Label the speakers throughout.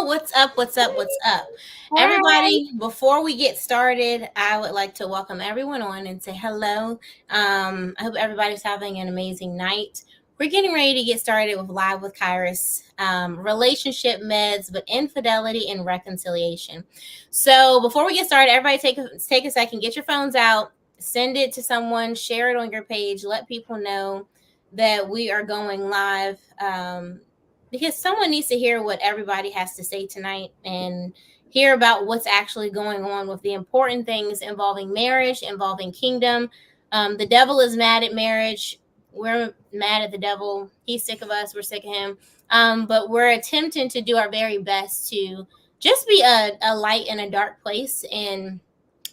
Speaker 1: What's up? What's up? What's up?
Speaker 2: Hi.
Speaker 1: Everybody, before we get started, I would like to welcome everyone on and say hello. I hope everybody's having an amazing night. We're getting ready to get started with Live with Kairos, relationship meds, but infidelity and reconciliation. So before we get started, everybody take a second, get your phones out, send it to someone, share it on your page, let people know that we are going live. Because someone needs to hear what everybody has to say tonight and hear about what's actually going on with the important things involving marriage, involving kingdom. The devil is mad at marriage. We're mad at the devil. He's sick of us. We're sick of him. But we're attempting to do our very best to just be a light in a dark place and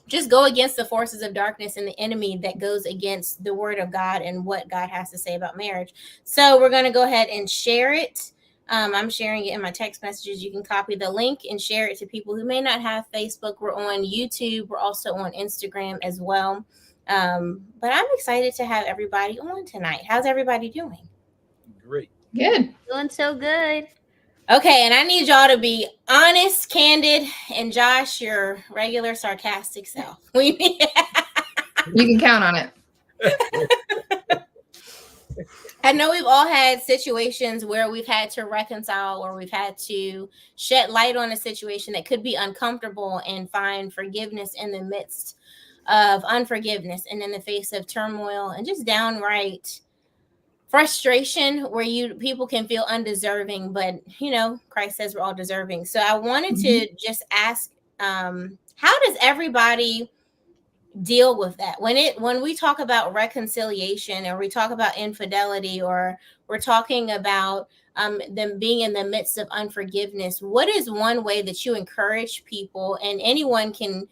Speaker 1: just go against the forces of darkness and the enemy that goes against the word of God and what God has to say about marriage. So we're going to go ahead and share it. I'm sharing it in my text messages. You can copy the link and share it to people who may not have Facebook. We're on YouTube. We're also on Instagram as well. But I'm excited to have everybody on tonight. How's everybody doing?
Speaker 3: Great.
Speaker 2: Good.
Speaker 4: Doing so good.
Speaker 1: Okay, and I need y'all to be honest, candid, and Josh, your regular sarcastic self.
Speaker 2: You can count on it.
Speaker 1: I know we've all had situations where we've had to reconcile or we've had to shed light on a situation that could be uncomfortable and find forgiveness in the midst of unforgiveness and in the face of turmoil and just downright frustration where people can feel undeserving, but Christ says we're all deserving. So I wanted to just ask, how does everybody deal with that when we talk about reconciliation or we talk about infidelity or we're talking about them being in the midst of unforgiveness? What is one way that you encourage people, and anyone can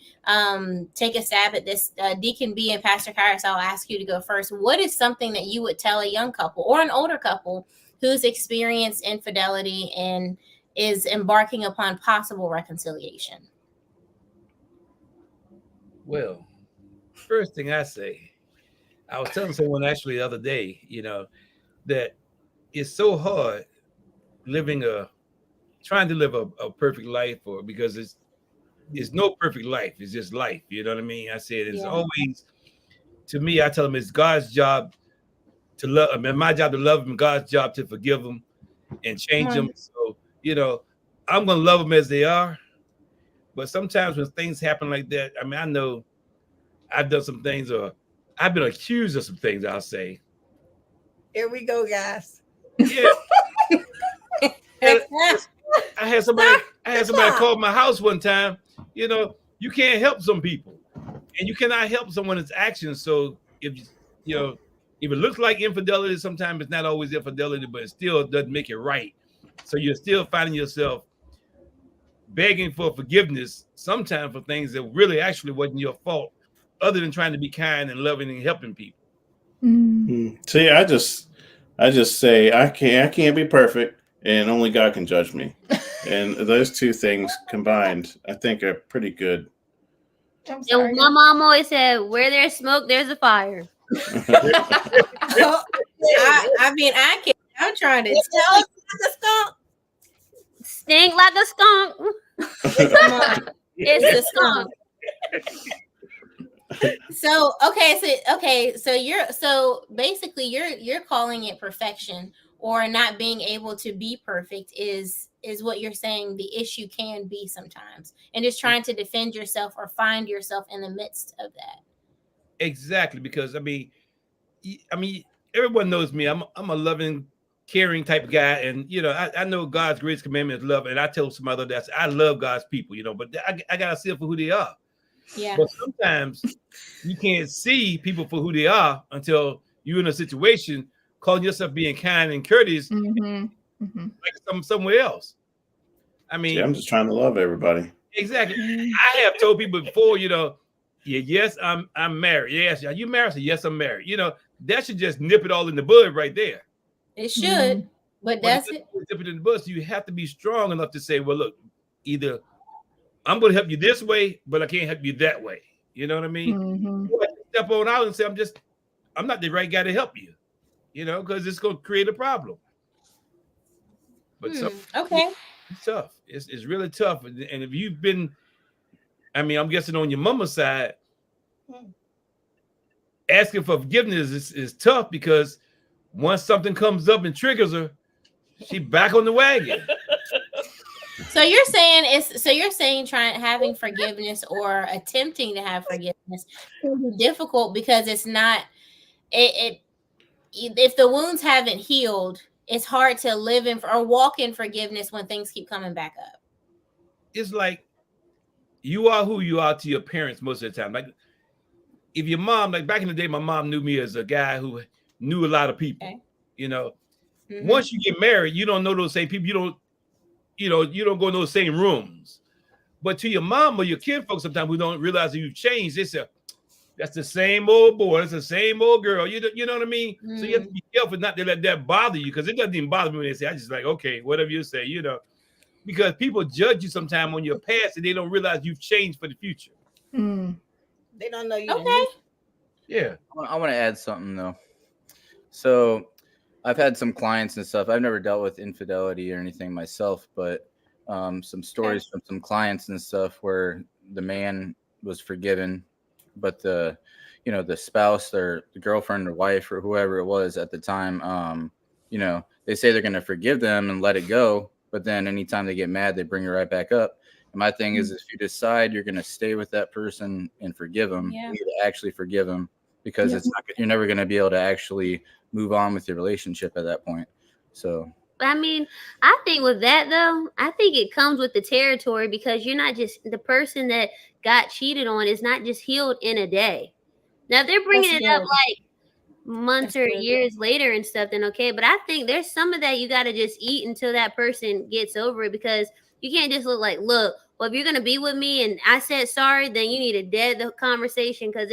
Speaker 1: take a stab at this? Deacon B and Pastor Kairos, I'll ask you to go first. What is something that you would tell a young couple or an older couple who's experienced infidelity and is embarking upon possible reconciliation?
Speaker 3: Well, first thing I say, I was telling someone actually the other day, that it's so hard trying to live a perfect life, or because it's no perfect life. It's just life. You know what I mean? I said it's always, to me, I tell them it's God's job to love. I mean, my job to love them, God's job to forgive them and change them. So, I'm going to love them as they are. But sometimes when things happen like that, I mean, I know I've done some things, or I've been accused of some things, I'll say.
Speaker 5: Here we go, guys.
Speaker 3: Yeah. I had somebody call my house one time. You can't help some people, and you cannot help someone's actions. So if it looks like infidelity, sometimes it's not always infidelity, but it still doesn't make it right. So you're still finding yourself begging for forgiveness sometimes for things that really actually wasn't your fault, other than trying to be kind and loving and helping people.
Speaker 6: See, I just say I can't be perfect, and only God can judge me. And those two things combined, I think, are pretty good.
Speaker 4: And my mom always said, "Where there's smoke, there's a fire."
Speaker 1: I'm trying to tell you, like a skunk.
Speaker 4: Stink like a skunk. It's a skunk.
Speaker 1: So basically you're calling it perfection, or not being able to be perfect is what you're saying the issue can be sometimes, and just trying to defend yourself or find yourself in the midst of that.
Speaker 3: Exactly, because I mean everyone knows me. I'm a loving, caring type of guy, and I know God's greatest commandment is love, and I tell some other that I love God's people, but I gotta see them for who they are.
Speaker 1: Yeah.
Speaker 3: But sometimes you can't see people for who they are until you're in a situation calling yourself being kind and courteous, like somewhere else. I mean,
Speaker 6: I'm just trying to love everybody.
Speaker 3: Exactly. I have told people before, yes, I'm married. Yes, are you married? I said, yes, I'm married. That should just nip it all in the bud right there.
Speaker 1: It should, but does it?
Speaker 3: Nip it in the bud. So you have to be strong enough to say, well, look, either I'm going to help you this way, but I can't help you that way. You know what I mean? Step on out and say, I'm not the right guy to help you, because it's going to create a problem. But
Speaker 1: okay.
Speaker 3: It's tough. It's really tough. And if you've been, I mean, I'm guessing on your mama's side, asking for forgiveness is tough because once something comes up and triggers her, she back on the wagon.
Speaker 1: So you're saying having forgiveness or attempting to have forgiveness can be difficult because it's not if the wounds haven't healed, it's hard to live in or walk in forgiveness when things keep coming back up.
Speaker 3: It's like you are who you are to your parents most of the time. Like if your mom, like back in the day, my mom knew me as a guy who knew a lot of people. Okay. You know, once you get married, you don't know those same people. You don't go in those same rooms. But to your mom or your kid folks, sometimes we don't realize that you've changed. That's the same old boy. That's the same old girl. You know what I mean? So you have to be careful not to let that bother you, because it doesn't even bother me when they say, I just like, okay, whatever you say, because people judge you sometime on your past and they don't realize you've changed for the future.
Speaker 5: They don't know you.
Speaker 1: Okay.
Speaker 3: Yeah.
Speaker 7: I want to add something though. So I've had some clients and stuff. I've never dealt with infidelity or anything myself, but some stories from some clients and stuff where the man was forgiven, but the spouse or the girlfriend or wife or whoever it was at the time, they say they're going to forgive them and let it go. But then anytime they get mad, they bring it right back up. And my thing is, if you decide you're going to stay with that person and forgive them, you need to actually forgive them, because you're never going to be able to actually move on with your relationship at that point. So,
Speaker 4: I mean, I think with that though, I think it comes with the territory, because you're not just the person that got cheated on is not just healed in a day. Now, if they're bringing it up like months or years later and stuff, then okay. But I think there's some of that you got to just eat until that person gets over it, because you can't just look, well, if you're going to be with me and I said sorry, then you need to dead the conversation, because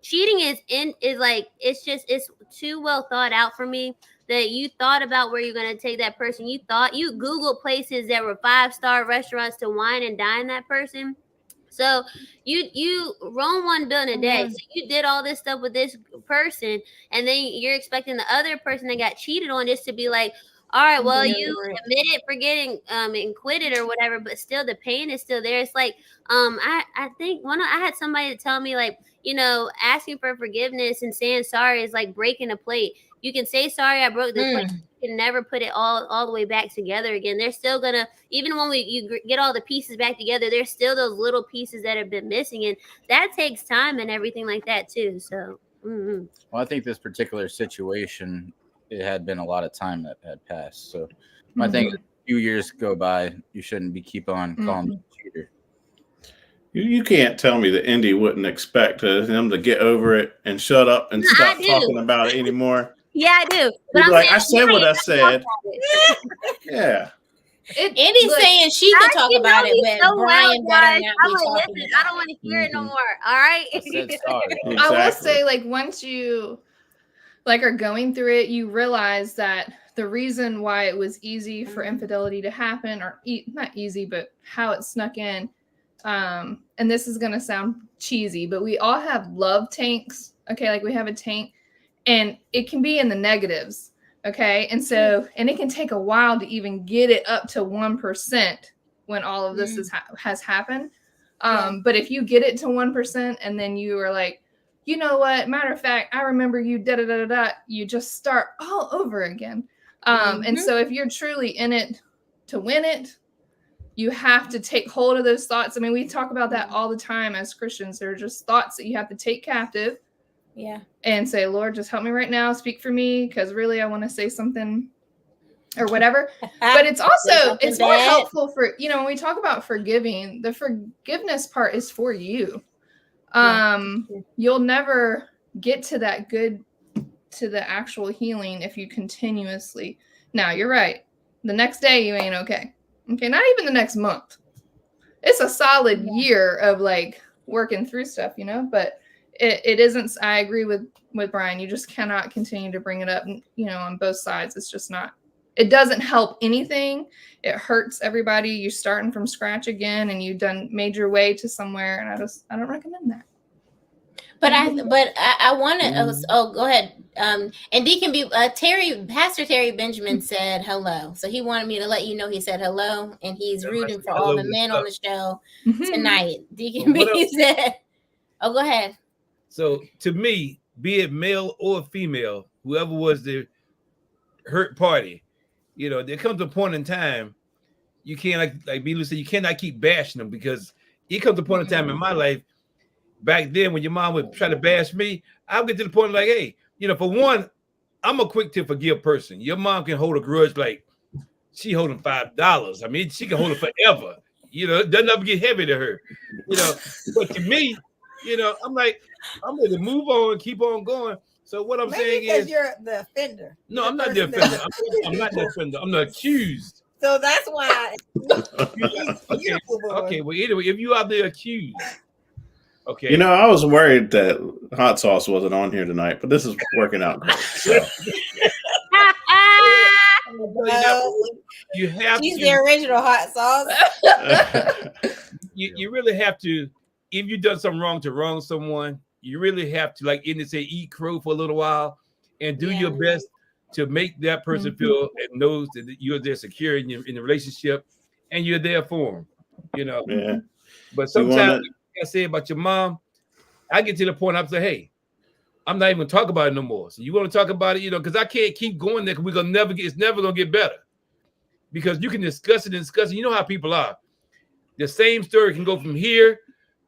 Speaker 4: cheating it's too well thought out for me that you thought about where you're going to take that person. You Googled places that were 5-star restaurants to wine and dine that person. So you roam one building a day. So you did all this stuff with this person, and then you're expecting the other person that got cheated on just to be like, all right, well, you admitted forgetting and quit it or whatever, but still the pain is still there. It's like I think I had somebody tell me, like, asking for forgiveness and saying sorry is like breaking a plate. You can say sorry, I broke the plate. You can never put it all the way back together again. They're still gonna, even when you get all the pieces back together, there's still those little pieces that have been missing, and that takes time and everything like that too. So,
Speaker 7: well, I think this particular situation, it had been a lot of time that had passed. So, I think a few years go by, you shouldn't keep on calling me a cheater.
Speaker 6: You can't tell me that Indy wouldn't expect them to get over it and shut up and stop talking about it anymore.
Speaker 4: Yeah, I do.
Speaker 6: But I said what I said. Yeah.
Speaker 1: Indy's saying she could talk about it, but Brian better not be talking about it.
Speaker 4: I don't want to hear it no more. All right.
Speaker 7: I said sorry.
Speaker 2: Exactly. I will say, like, once you are going through it, you realize that the reason why it was easy for infidelity to happen, or not easy, but how it snuck in. And this is going to sound cheesy, but we all have love tanks. Okay. Like, we have a tank, and it can be in the negatives. Okay. And it can take a while to even get it up to 1% when all of this has happened. But if you get it to 1% and then you are like, you know what, matter of fact, I remember you you just start all over again. And so if you're truly in it to win it, you have to take hold of those thoughts. I mean, we talk about that all the time as Christians. They're just thoughts that you have to take captive. Yeah. And say, Lord, just help me right now. Speak for me, because really I want to say something or whatever. But it's also, it's more helpful for, when we talk about forgiving, the forgiveness part is for you. You'll never get to that to the actual healing if you continuously. Now, you're right. The next day you ain't okay. Okay, not even the next month. It's a solid year of like working through stuff, but it isn't. I agree with Brian. You just cannot continue to bring it up, on both sides. It's just not. It doesn't help anything. It hurts everybody. You're starting from scratch again, and you've made your way to somewhere, and I don't recommend that.
Speaker 1: But I want to. Oh, go ahead. And Deacon B. Pastor Terry Benjamin said hello, so he wanted me to let you know he said hello, and he's rooting for all the men on the show tonight. Deacon B. said, "Oh, go ahead."
Speaker 3: So to me, be it male or female, whoever was the hurt party, there comes a point in time you can't like Belu said, you cannot keep bashing them, because it comes a point in time in my life. Back then, when your mom would try to bash me, I'll get to the point like, hey, for one, I'm a quick to forgive person. Your mom can hold a grudge like she holding $5. I mean, she can hold it forever. It doesn't ever get heavy to her. But to me, I'm like, I'm ready to move on, keep on going. So what I'm saying is,
Speaker 5: you're the offender.
Speaker 3: No, I'm not the offender. I'm not the offender. I'm the accused.
Speaker 5: So that's why.
Speaker 3: Okay. Well, anyway, if you are the accused. Okay.
Speaker 6: I was worried that hot sauce wasn't on here tonight, but this is working out great. So.
Speaker 5: You have She's the original hot sauce.
Speaker 3: You really have to, if you've done something wrong to wrong someone, you really have to, like in say, eat crow for a little while and do your best to make that person feel and knows that you're there secure in the relationship and you're there for them.
Speaker 6: Yeah.
Speaker 3: But sometimes, I say about your mom, I get to the point I'm saying, hey, I'm not even gonna talk about it no more. So you want to talk about it, because I can't keep going there, because it's never gonna get better. Because you can discuss it. You know how people are. The same story can go from here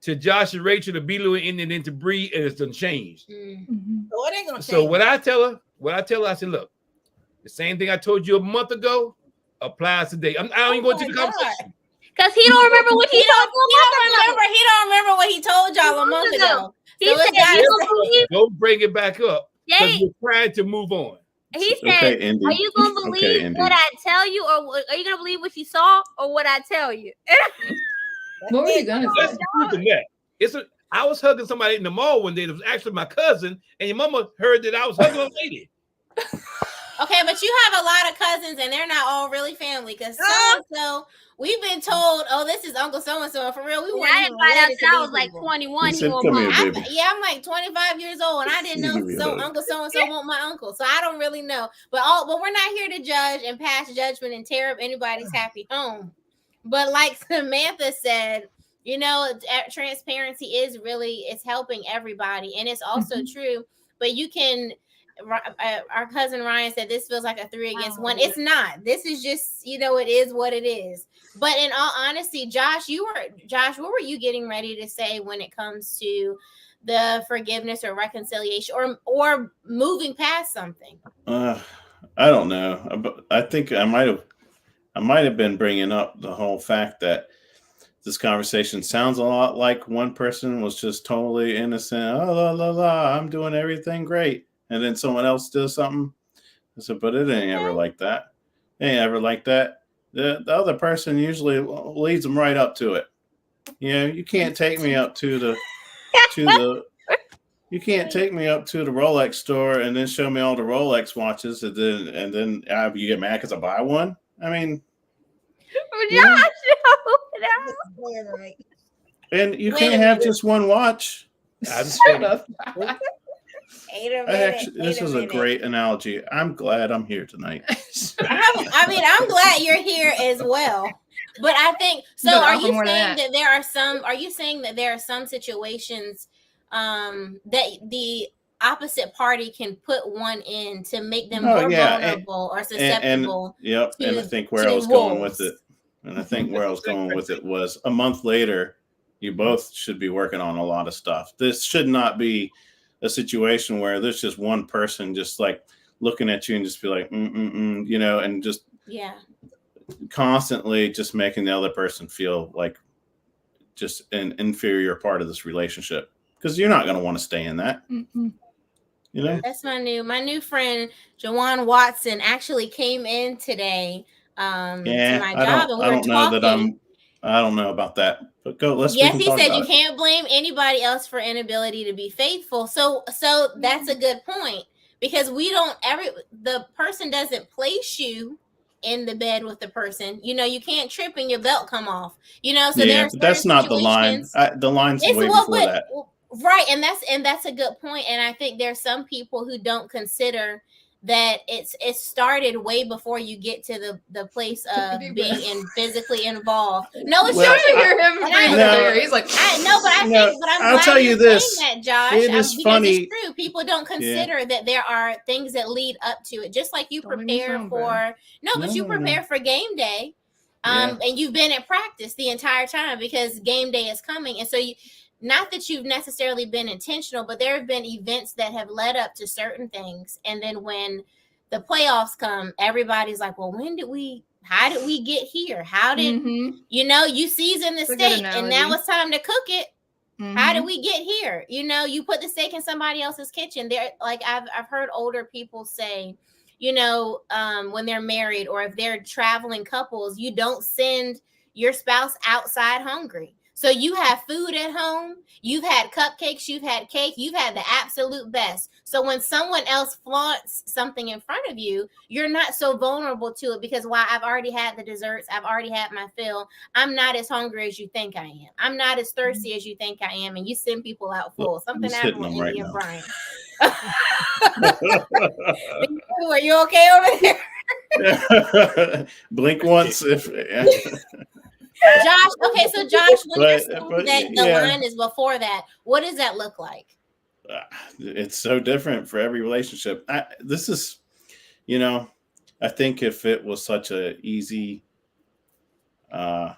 Speaker 3: to Josh and Rachel to Belu and then to Bree, and it's unchanged.
Speaker 5: Mm-hmm. So it ain't gonna change.
Speaker 3: So what I tell her, I said, look, the same thing I told you a month ago applies today. I don't even go into the conversation.
Speaker 4: Because he don't remember what he told
Speaker 1: He don't remember what he told y'all a month ago.
Speaker 4: He said,
Speaker 3: don't bring it back up, because we're trying to move on.
Speaker 4: He said, are you going to believe what I tell you, or are you going to believe what you saw, or what I tell you?
Speaker 2: What were you going to
Speaker 3: say? I was hugging somebody in the mall one day that was actually my cousin, and your mama heard that I was hugging a lady.
Speaker 1: Okay, but you have a lot of cousins, and they're not all really family, because so we've been told, oh, this is Uncle so-and-so. For real, we weren't even related to
Speaker 4: I was like 21.
Speaker 1: I'm like 25 years old, and I didn't know Uncle so-and-so want my uncle. So I don't really know. But we're not here to judge and pass judgment and tear up anybody's happy home. But like Samantha said, transparency it's helping everybody. And it's also true. But you can... Our cousin Ryan said this feels like a 3 against 1. It's not. This is just, it is what it is. But in all honesty, Josh, what were you getting ready to say when it comes to the forgiveness or reconciliation or moving past something?
Speaker 6: I don't know. I think I might have been bringing up the whole fact that this conversation sounds a lot like one person was just totally innocent. Oh, la, la, la, I'm doing everything great. And then someone else does something. I said, but it ain't ever like that. It ain't ever like that. The other person usually leads them right up to it. You can't take me up to the you can't take me up to the Rolex store and then show me all the Rolex watches and then you get mad because I buy one. I mean, and you can't have just one watch. This is a great analogy. I'm glad I'm here tonight.
Speaker 1: I'm glad you're here as well. But I think so. Are you saying that there are some? Are you saying that there are some situations that the opposite party can put one in to make them more vulnerable or susceptible?
Speaker 6: And I think where I was going with it was a month later. You both should be working on a lot of stuff. This should not be a situation where there's just one person just like looking at you and just be like, and just constantly just making the other person feel like just an inferior part of this relationship, because you're not going to want to stay in that.
Speaker 1: That's my new friend Jawan Watson actually came in today to my job, and we were talking.
Speaker 6: I don't know about that, but go.
Speaker 1: Yes, he said you can't blame anybody else for inability to be faithful. So that's a good point, because the person doesn't place you in the bed with the person. You can't trip and your belt come off. So that's
Speaker 6: not the line. The line's way before that.
Speaker 1: Right, and that's a good point. And I think there's some people who don't consider that it started way before you get to the place of being physically involved. No, it's
Speaker 6: Well,
Speaker 1: true.
Speaker 2: Hear him breathe there. He's like,
Speaker 1: I know, but I
Speaker 6: No,
Speaker 1: think, but I'm
Speaker 6: I'll
Speaker 1: glad
Speaker 6: tell you
Speaker 1: you're
Speaker 6: this.
Speaker 1: saying that, Josh.
Speaker 6: It is
Speaker 1: Because
Speaker 6: funny.
Speaker 1: it's true. People don't consider that there are things that lead up to it. Just like you
Speaker 2: Don't make me
Speaker 1: prepare
Speaker 2: sound
Speaker 1: for
Speaker 2: bad.
Speaker 1: but you prepare for game day.
Speaker 6: Yeah.
Speaker 1: And you've been at practice the entire time because game day is coming. And so not that you've necessarily been intentional, but there have been events that have led up to certain things. And then when the playoffs come, everybody's like, well, how did we get here? How did, you season the steak and now it's time to cook it. How did we get here? You put the steak in somebody else's kitchen. There, like I've heard older people say, when they're married or if they're traveling couples, you don't send your spouse outside hungry. So you have food at home, you've had cupcakes, you've had cake, you've had the absolute best. So when someone else flaunts something in front of you, you're not so vulnerable to it because I've already had the desserts, I've already had my fill. I'm not as hungry as you think I am. I'm not as thirsty as you think I am. And you send people out full. Something happened with Indy and Brian. Are you okay over there?
Speaker 6: Blink once if
Speaker 1: Josh, okay, so Josh, when you're saying that the line is before that, what does that look like?
Speaker 6: It's so different for every relationship. I think if it was such a easy and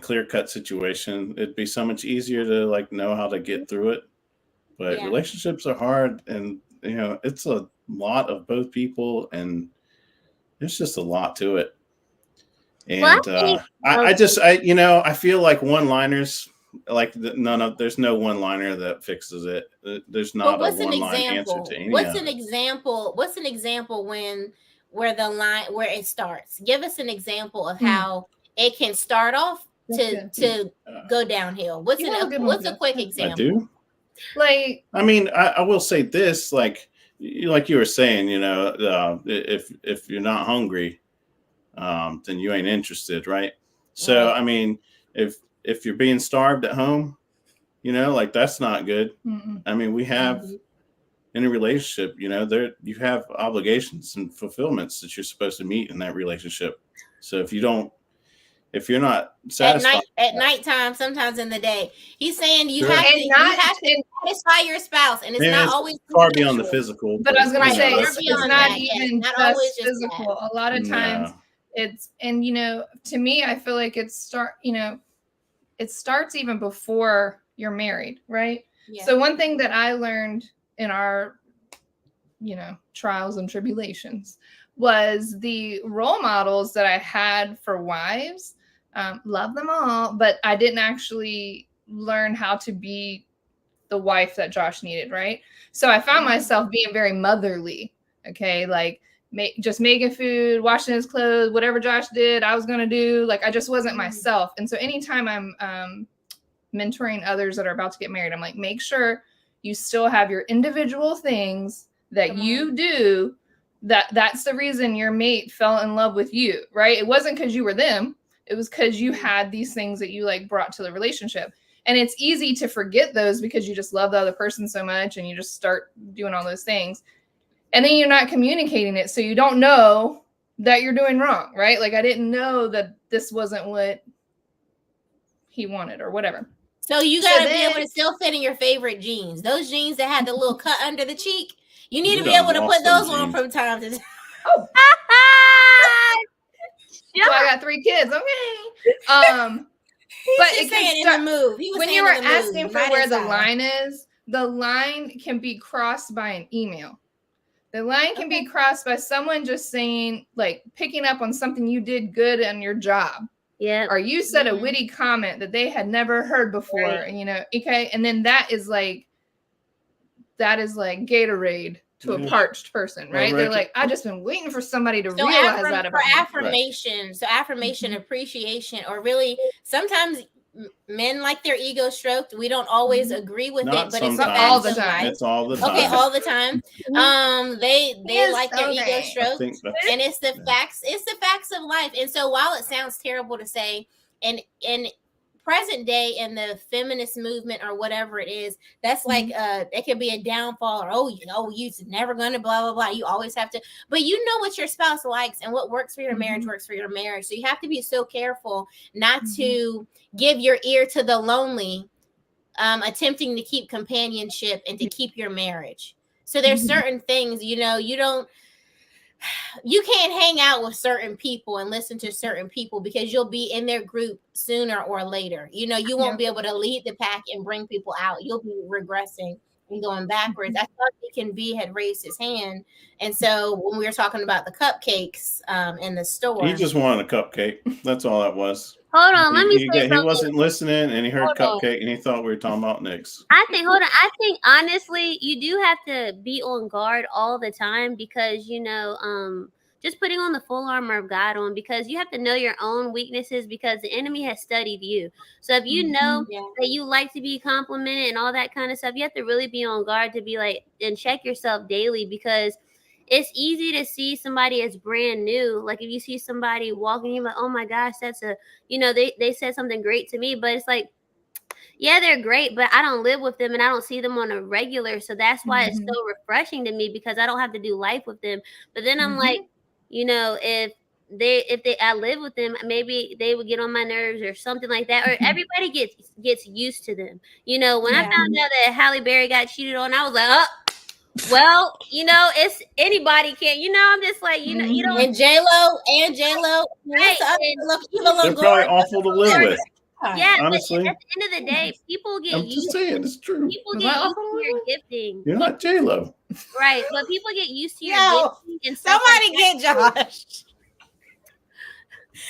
Speaker 6: clear-cut situation, it'd be so much easier to know how to get through it. But relationships are hard, and it's a lot of both people, and there's just a lot to it. And I feel like one-liners, there's no one-liner that fixes it. There's not a one-line answer to any.
Speaker 1: What's an example where the line where it starts? Give us an example of how it can start off to go downhill. What's a quick example?
Speaker 6: I do. I will say this, like you were saying, if you're not hungry, then you ain't interested, right? So right. If you're being starved at home, that's not good. We have in a relationship, you have obligations and fulfillments that you're supposed to meet in that relationship. So if you're not satisfied
Speaker 1: at nighttime, sometimes in the day, he's saying you have to satisfy your spouse, and it's not always
Speaker 6: far beyond the physical.
Speaker 2: But I was going to say it's not even just physical. A lot of times it's, and to me, I feel like it starts even before you're married, right? Yeah. So one thing that I learned in our trials and tribulations was the role models that I had for wives. Love them all, but I didn't actually learn how to be the wife that Josh needed, right? So I found myself being very motherly, okay? Like just making food, washing his clothes, whatever Josh did, I was going to do. Like I just wasn't myself. And so anytime I'm mentoring others that are about to get married, I'm like, make sure you still have your individual things that you do. That's the reason your mate fell in love with you, right? It wasn't because you were them. It was because you had these things that you brought to the relationship. And it's easy to forget those because you just love the other person so much and you just start doing all those things. And then you're not communicating it. So you don't know that you're doing wrong, right? Like I didn't know that this wasn't what he wanted or whatever.
Speaker 1: So you got to be able to still fit in your favorite jeans. Those jeans that had the little cut under the cheek. You need to be able to put those on from time to time.
Speaker 2: Oh. So I got 3 kids. Okay. But it can start when you were asking for where the line is. The line can be crossed by an email. The line can be crossed by someone just saying, picking up on something you did good on your job.
Speaker 4: Yeah.
Speaker 2: Or you said a witty comment that they had never heard before. Right. And okay. And then that is like Gatorade to a parched person, right? They're like, I just been waiting for somebody to realize that about me.
Speaker 1: Affirmation. Right. So affirmation, appreciation, or really sometimes men like their ego stroked. We don't always agree with it, but it's
Speaker 2: all the time.
Speaker 6: It's all the time.
Speaker 1: Okay, all the time. They like their ego stroked, and it's the facts. It's the facts of life. And so while it sounds terrible to say, and present day in the feminist movement or whatever it is, that's like it could be a downfall, or you're never gonna blah blah blah. You always have to, but you know what your spouse likes and what works for your marriage works for your marriage. So you have to be so careful not to give your ear to the lonely, attempting to keep companionship and to keep your marriage. So there's certain things, you can't hang out with certain people and listen to certain people, because you'll be in their group sooner or later. You won't be able to lead the pack and bring people out. You'll be regressing and going backwards. I thought Deacon B had raised his hand. And so when we were talking about the cupcakes in the store.
Speaker 6: He just wanted a cupcake. That's all that was.
Speaker 4: Hold on, let me say something.
Speaker 6: He wasn't listening, and he heard cupcake, and he thought we were talking about Nick's.
Speaker 4: I think honestly, you do have to be on guard all the time, because just putting on the full armor of God on, because you have to know your own weaknesses, because the enemy has studied you. So if you know that you like to be complimented and all that kind of stuff, you have to really be on guard to be like, and check yourself daily, because it's easy to see somebody as brand new. Like if you see somebody walking, you're like, oh my gosh, that's they said something great to me, but it's like, yeah, they're great, but I don't live with them and I don't see them on a regular. So that's why it's so refreshing to me, because I don't have to do life with them. But then I'm like, if I live with them, maybe they would get on my nerves or something like that. Or everybody gets used to them. When I found out that Halle Berry got cheated on, I was like, oh, well, it's anybody can. I'm just like, you don't.
Speaker 1: And J-Lo.
Speaker 4: Right.
Speaker 6: They're probably awful to live with.
Speaker 4: Yeah,
Speaker 6: honestly,
Speaker 4: but at the end of the day, people get
Speaker 6: I'm just saying, it's true.
Speaker 4: People get used to your gifting.
Speaker 6: You're not J-Lo.
Speaker 4: Right, but people get used to your gifting. And
Speaker 5: somebody get Josh.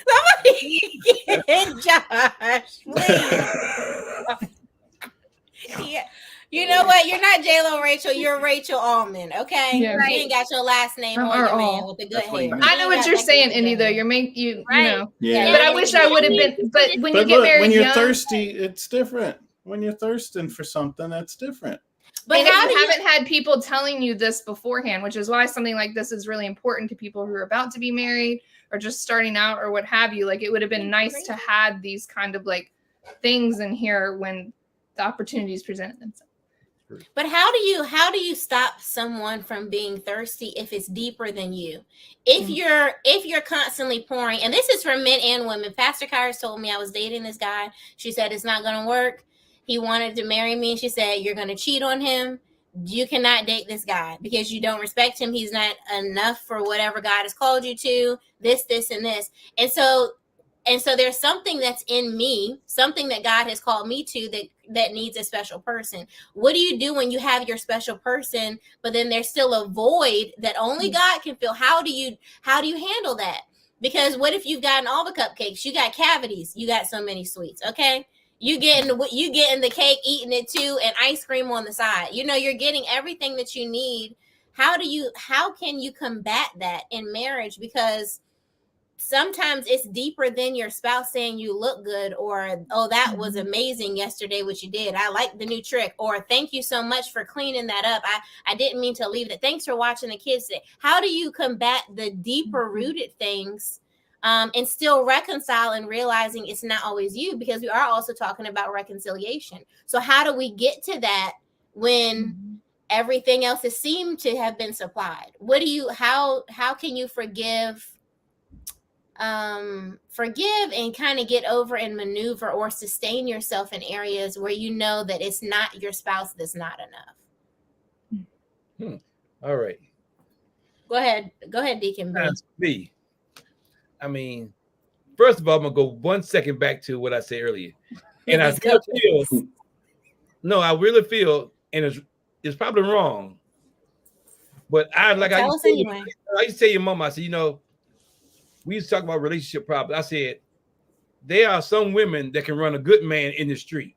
Speaker 5: Somebody get Josh, please. Yeah. You know what? You're not J-Lo Rachel. You're Rachel Allman, okay?
Speaker 2: Yeah.
Speaker 5: You ain't got your last name on your man with the good hair.
Speaker 2: I know what you're saying, Indy, though. You know.
Speaker 6: Yeah.
Speaker 2: But I wish I would have been. But when you get married
Speaker 6: when you're
Speaker 2: young,
Speaker 6: thirsty, it's different. When you're thirsting for something, that's different.
Speaker 2: But if you haven't had people telling you this beforehand, which is why something like this is really important to people who are about to be married or just starting out or what have you, like it would have been nice to have these kind of like things in here when the opportunities presented themselves.
Speaker 1: But how do you stop someone from being thirsty if it's deeper than you? If you're constantly pouring, and this is for men and women. Pastor Kairos told me I was dating this guy. She said it's not going to work. He wanted to marry me, and she said you're going to cheat on him. You cannot date this guy because you don't respect him. He's not enough for whatever God has called you to. This, and this, and so there's something that's in me, something that God has called me to that needs a special person. What do you do when you have your special person, but then there's still a void that only God can fill? How do you handle that? Because what if you've gotten all the cupcakes? You got cavities. You got so many sweets. Okay. You getting the cake, eating it too, and ice cream on the side. You're getting everything that you need. How can you combat that in marriage? Because sometimes it's deeper than your spouse saying you look good, or, oh, that was amazing yesterday what you did. I like the new trick, or thank you so much for cleaning that up. I didn't mean to leave it. Thanks for watching the kids today. How do you combat the deeper rooted things and still reconcile and realizing it's not always you? Because we are also talking about reconciliation. So how do we get to that when everything else has seemed to have been supplied? How can you forgive and kind of get over and maneuver or sustain yourself in areas where you know that it's not your spouse that's not enough?
Speaker 3: All right.
Speaker 1: Go ahead, Deacon.
Speaker 3: That's me. I mean, first of all, I'm gonna go 1 second back to what I said earlier, and I really feel, and it's probably wrong, but I used to tell your mom, I said, we used to talk about relationship problems. I said, there are some women that can run a good man in the street.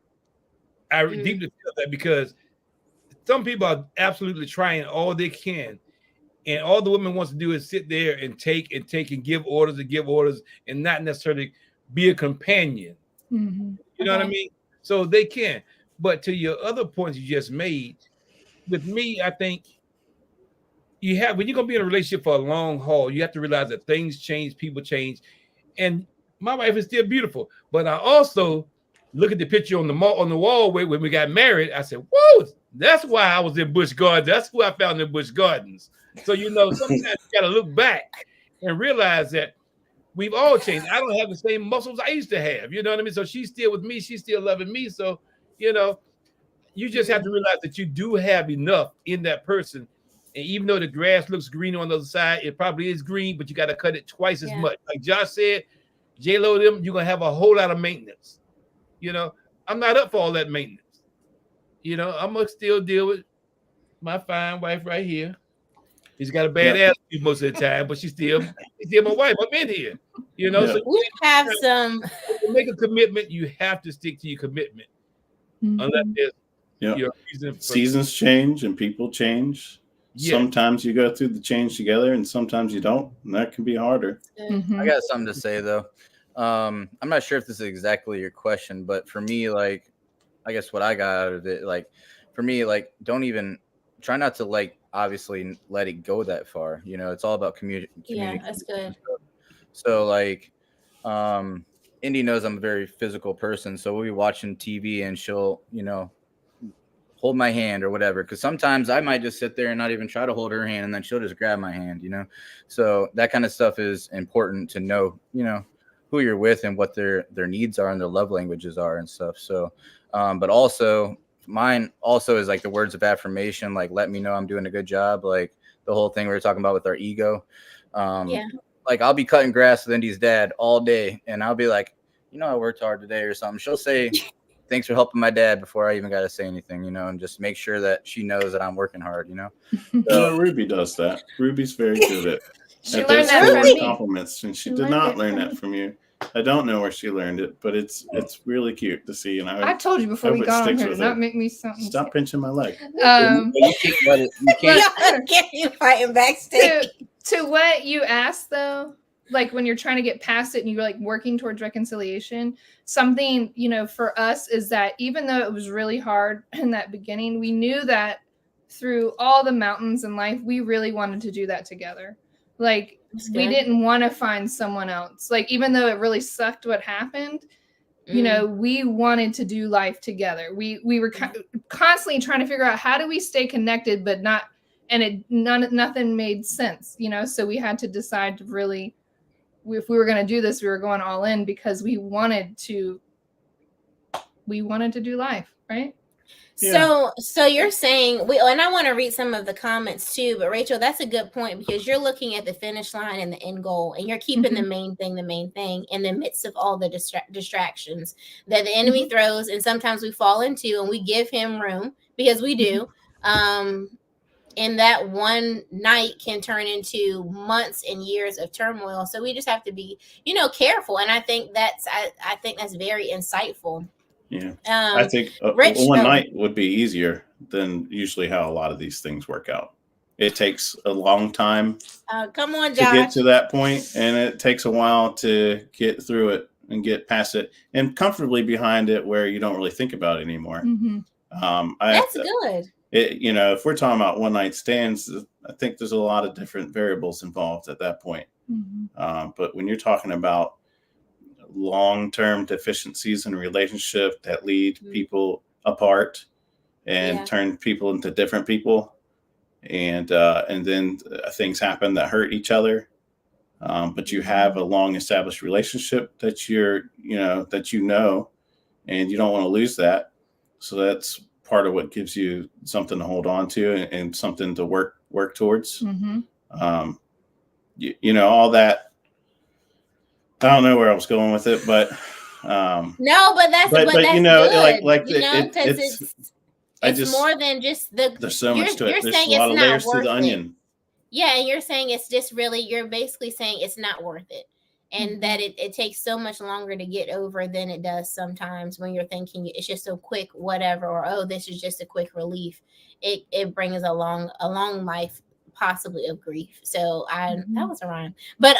Speaker 3: I deeply feel that, because some people are absolutely trying all they can, and all the woman wants to do is sit there and take and give orders and not necessarily be a companion. You know what I mean? So they can. But to your other points you just made, with me, I think when you're gonna be in a relationship for a long haul, you have to realize that things change, people change, and my wife is still beautiful. But I also look at the picture on the wall when we got married. I said, "Whoa, that's why I was in Busch Gardens. That's who I found in Busch Gardens." So sometimes you got to look back and realize that we've all changed. I don't have the same muscles I used to have. You know what I mean? So she's still with me. She's still loving me. So you just have to realize that you do have enough in that person. And even though the grass looks green on the other side, it probably is green, but you got to cut it twice as much. Like Josh said, J-Lo, them, you're going to have a whole lot of maintenance. I'm not up for all that maintenance. I'm going to still deal with my fine wife right here. She's got a bad attitude most of the time, but she's still my wife. I'm in here. So
Speaker 5: we have some.
Speaker 3: When you make a commitment, you have to stick to your commitment. Unless there's
Speaker 6: seasons change and people change. Sometimes you go through the change together and sometimes you don't, and that can be harder.
Speaker 7: I got something to say though. I'm not sure if this is exactly your question, but for me, like, I guess what I got out of it, like, for me, like, don't even try not to, like, obviously let it go that far. It's all about communication.
Speaker 5: Yeah, that's good.
Speaker 7: So like, Indy knows I'm a very physical person, so we'll be watching TV and she'll, hold my hand or whatever. Because sometimes I might just sit there and not even try to hold her hand, and then she'll just grab my hand. So that kind of stuff is important to know. Who you're with and what their needs are and their love languages are and stuff. So, but also mine also is like the words of affirmation, like, let me know I'm doing a good job. Like the whole thing we were talking about with our ego. Like I'll be cutting grass with Indy's dad all day and I'll be like, I worked hard today or something. She'll say, thanks for helping my dad before I even got to say anything, and just make sure that she knows that I'm working hard,
Speaker 6: So, Ruby does that. Ruby's very good at
Speaker 2: she learned that from me.
Speaker 6: Compliments, and she did not learn that from you. I don't know where she learned it, but it's really cute to see. And I
Speaker 2: told you before we got on here to not make me something.
Speaker 6: Stop pinching my leg.
Speaker 7: You
Speaker 5: can't be fighting backstage.
Speaker 2: To what you asked though, like when you're trying to get past it and you're like working towards reconciliation, something, for us is that even though it was really hard in that beginning, we knew that through all the mountains in life, we really wanted to do that together. Like we didn't want to find someone else. Like, even though it really sucked what happened, we wanted to do life together. We were constantly trying to figure out how do we stay connected, but not, and nothing made sense, so we had to decide to really, if we were going to do this, we were going all in because we wanted to do life, right?
Speaker 5: Yeah. So you're saying and I want to read some of the comments too, but Rachel, that's a good point because you're looking at the finish line and the end goal, and you're keeping the main thing in the midst of all the distractions that the enemy throws, and sometimes we fall into, and we give him room because we do. And that one night can turn into months and years of turmoil. So we just have to be, careful. And I think that's very insightful.
Speaker 6: Yeah. I think one night would be easier than usually how a lot of these things work out. It takes a long time
Speaker 5: come on, Josh,
Speaker 6: to get to that point, and it takes a while to get through it and get past it and comfortably behind it where you don't really think about it anymore.
Speaker 5: That's good.
Speaker 6: If we're talking about one night stands, I think there's a lot of different variables involved at that point. But when you're talking about long-term deficiencies in a relationship that lead people apart and turn people into different people, and then things happen that hurt each other, but you have a long-established relationship that and you don't want to lose that. So that's part of what gives you something to hold on to and something to work towards. All that. I don't know where I was going with it, but
Speaker 5: no, but that's good. It's more than just
Speaker 6: there's so much to it. There's a lot of layers to the onion.
Speaker 5: Yeah, and you're saying it's just really, you're basically saying it's not worth it. And that it takes so much longer to get over than it does sometimes when you're thinking it's just so quick, whatever, or, oh, this is just a quick relief. It brings a long life, possibly, of grief. So that was a rhyme. But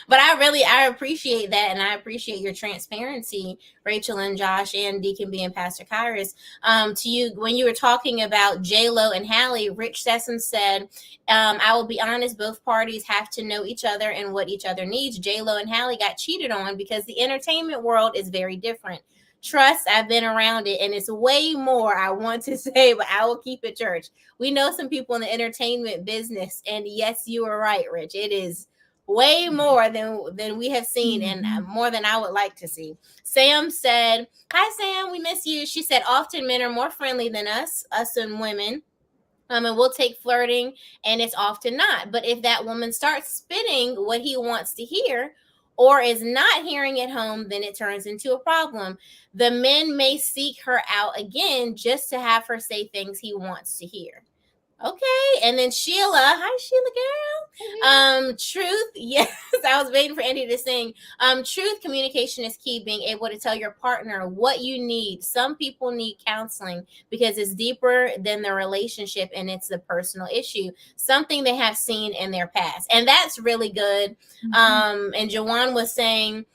Speaker 5: But I appreciate that, and I appreciate your transparency, Rachel and Josh and Deacon B and Pastor Kyrus. To you, when you were talking about J-Lo and Hallie, Rich Sessom said, I will be honest, both parties have to know each other and what each other needs. J-Lo and Hallie got cheated on because the entertainment world is very different. Trust, I've been around it, and it's way more I want to say, but I will keep it church. We know some people in the entertainment business, and yes, you are right, Rich. It is way more than we have seen, and more than I would like to see. Sam said, hi Sam, we miss you. She said, often men are more friendly than us and women, and we'll take flirting, and it's often not. But if that woman starts spitting what he wants to hear or is not hearing at home, then it turns into a problem. The men may seek her out again just to have her say things he wants to hear. Okay, and then Sheila, hi Sheila girl. Truth, yes, I was waiting for Andy to sing. Truth, communication is key. Being able to tell your partner what you need. Some people need counseling because it's deeper than the relationship and it's a personal issue, something they have seen in their past, and that's really good. And Jawan was saying,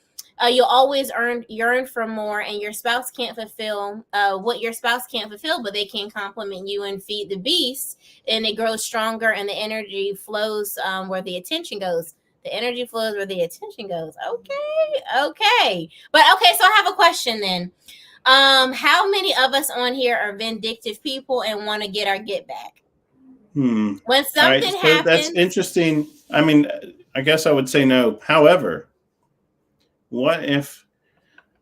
Speaker 5: you'll always yearn for more, and your spouse can't fulfill what your spouse can't fulfill, but they can compliment you and feed the beast, and it grows stronger, and the energy flows where the attention goes. The energy flows where the attention goes. Okay. But okay, so I have a question then. How many of us on here are vindictive people and want to get our get back? When something happens,
Speaker 6: that's interesting. I mean, I guess I would say no. However, what if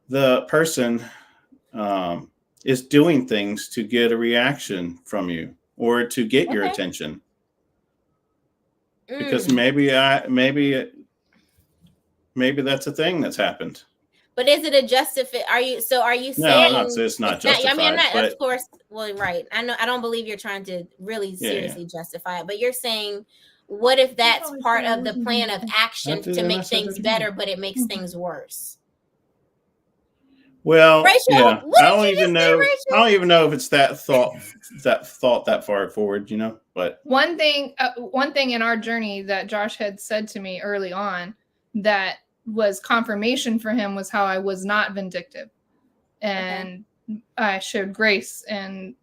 Speaker 6: the person is doing things to get a reaction from you or to get your attention? Because maybe that's a thing that's happened.
Speaker 5: But is it a justify? Are you saying?
Speaker 6: No, it's not justified.
Speaker 5: I mean, of course. Well, right. I know. I don't believe you're trying to really seriously justify it. But you're saying, what if that's part of the plan of action to make things better, but it makes things worse?
Speaker 6: Well,
Speaker 5: Rachel,
Speaker 6: yeah.
Speaker 5: what
Speaker 6: I don't
Speaker 5: did you
Speaker 6: even
Speaker 5: just say,
Speaker 6: know.
Speaker 5: Rachel?
Speaker 6: I don't even know if it's that thought that far forward, you know. But
Speaker 2: one thing in our journey that Josh had said to me early on that was confirmation for him was how I was not vindictive, and I showed grace, and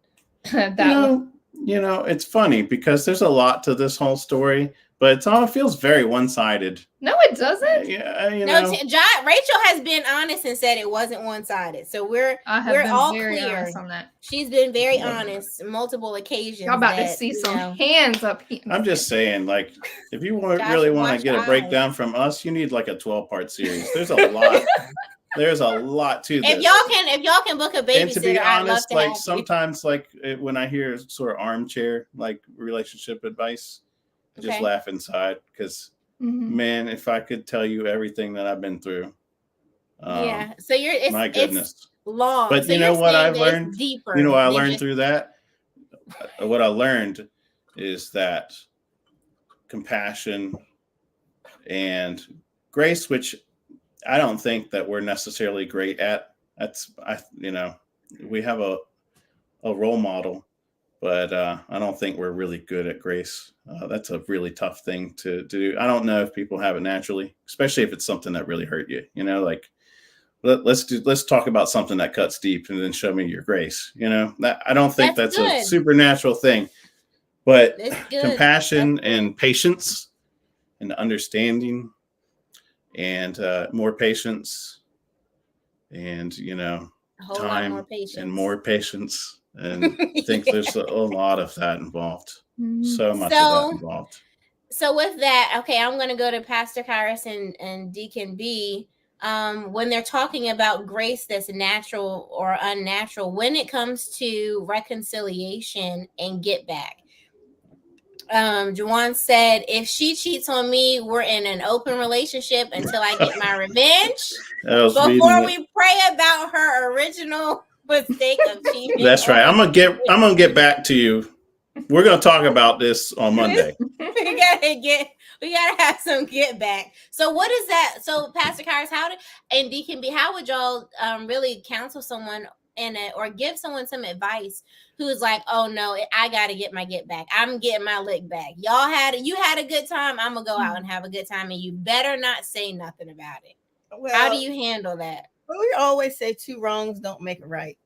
Speaker 2: that.
Speaker 6: You know, it's funny because there's a lot to this whole story, but it feels very one-sided.
Speaker 2: No, it doesn't.
Speaker 6: Yeah,
Speaker 5: Rachel has been honest and said it wasn't one-sided, so we're all clear
Speaker 2: on that.
Speaker 5: She's been very honest multiple occasions.
Speaker 2: Y'all about to see some hands up here.
Speaker 6: I'm just saying, like, if you really want to get a breakdown from us, you need like a 12-part series. There's a lot. There's a lot to this.
Speaker 5: If y'all can book a babysitter,
Speaker 6: and to be honest,
Speaker 5: like
Speaker 6: sometimes, like when I hear sort of armchair like relationship advice, I just laugh inside because, man, if I could tell you everything that I've been through,
Speaker 5: So
Speaker 6: my goodness,
Speaker 5: it's long.
Speaker 6: But
Speaker 5: so
Speaker 6: you know what I've learned?
Speaker 5: Deeper.
Speaker 6: You know what I learned through that? What I learned is that compassion and grace, which I don't think that we're necessarily great at. We have a role model, but I don't think we're really good at grace. That's a really tough thing to do. I don't know if people have it naturally, especially if it's something that really hurt you. You know, like let's talk about something that cuts deep, and then show me your grace. You know, I don't think that's a supernatural thing, but compassion and patience and understanding. And more patience, and time and more patience, and I think there's a lot of that involved. So much of that involved.
Speaker 5: So with that, okay, I'm going to go to Pastor Kyrus and Deacon B. When they're talking about grace that's natural or unnatural, when it comes to reconciliation and get back. Juwan said, if she cheats on me, we're in an open relationship until I get my revenge. Before we pray about her original mistake of cheating.
Speaker 6: That's right. I'm gonna get back to you. We're gonna talk about this on Monday.
Speaker 5: we gotta have some get back. So what is that? So Pastor Kyrus, and Deacon B, how would y'all really counsel someone or give someone some advice who's like, oh no, I gotta get my get back. I'm getting my lick back. You had a good time. I'm gonna go out and have a good time, and you better not say nothing about it. Well, how do you handle that?
Speaker 8: Well, we always say 2 wrongs don't make it right.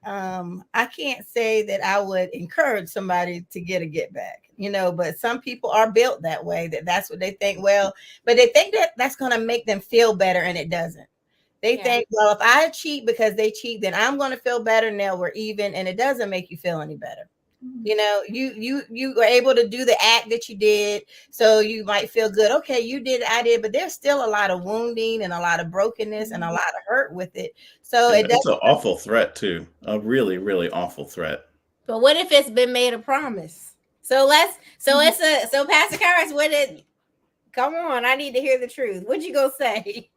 Speaker 8: I can't say that I would encourage somebody to get a get back, but some people are built that way, that's what they think. Well, but they think that that's going to make them feel better, and it doesn't. They think, well, if I cheat because they cheat, then I'm going to feel better. Now we're even, and it doesn't make you feel any better. You were able to do the act that you did, so you might feel good. Okay, you did, I did, but there's still a lot of wounding and a lot of brokenness and a lot of hurt with it. So
Speaker 6: it's an awful threat too, a really, really awful threat.
Speaker 5: But what if it's been made a promise? So Pastor Kairos, come on, I need to hear the truth. What'd you go say?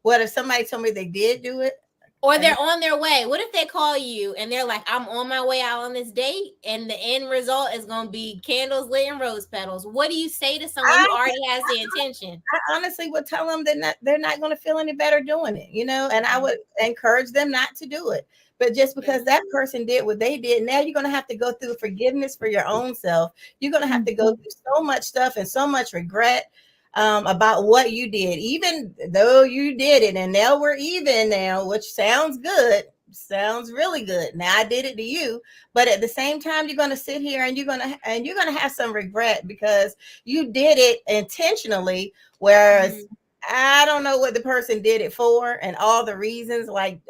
Speaker 8: What if somebody told me they did do it?
Speaker 5: Or they're on their way. What if they call you and they're like, I'm on my way out on this date, and the end result is going to be candles lit and rose petals? What do you say to someone who already has the intention?
Speaker 8: I honestly would tell them that they're not going to feel any better doing it, and I would encourage them not to do it. But just because that person did what they did, now you're going to have to go through forgiveness for your own self. You're going to have to go through so much stuff and so much regret about what you did, even though you did it, and now we're even now, which sounds good, sounds really good. Now I did it to you, but at the same time, you're going to sit here and you're going to have some regret because you did it intentionally, whereas I don't know what the person did it for and all the reasons. Like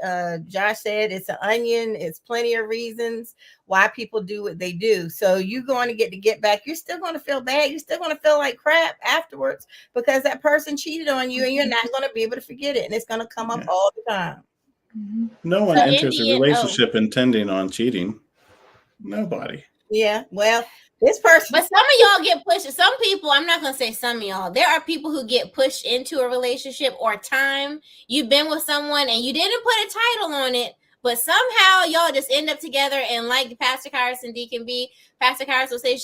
Speaker 8: Josh said, it's an onion. It's plenty of reasons why people do what they do. So you're going to get back. You're still going to feel bad. You're still going to feel like crap afterwards because that person cheated on you, and you're not going to be able to forget it. And it's going to come up all the time.
Speaker 6: No one enters a relationship intending on cheating. Nobody.
Speaker 8: Yeah. Well, this person.
Speaker 5: But some of y'all get pushed. Some people, I'm not going to say some of y'all. There are people who get pushed into a relationship or time. You've been with someone and you didn't put a title on it, but somehow y'all just end up together. And like Pastor Kairos and Deacon B, Pastor Kairos will say,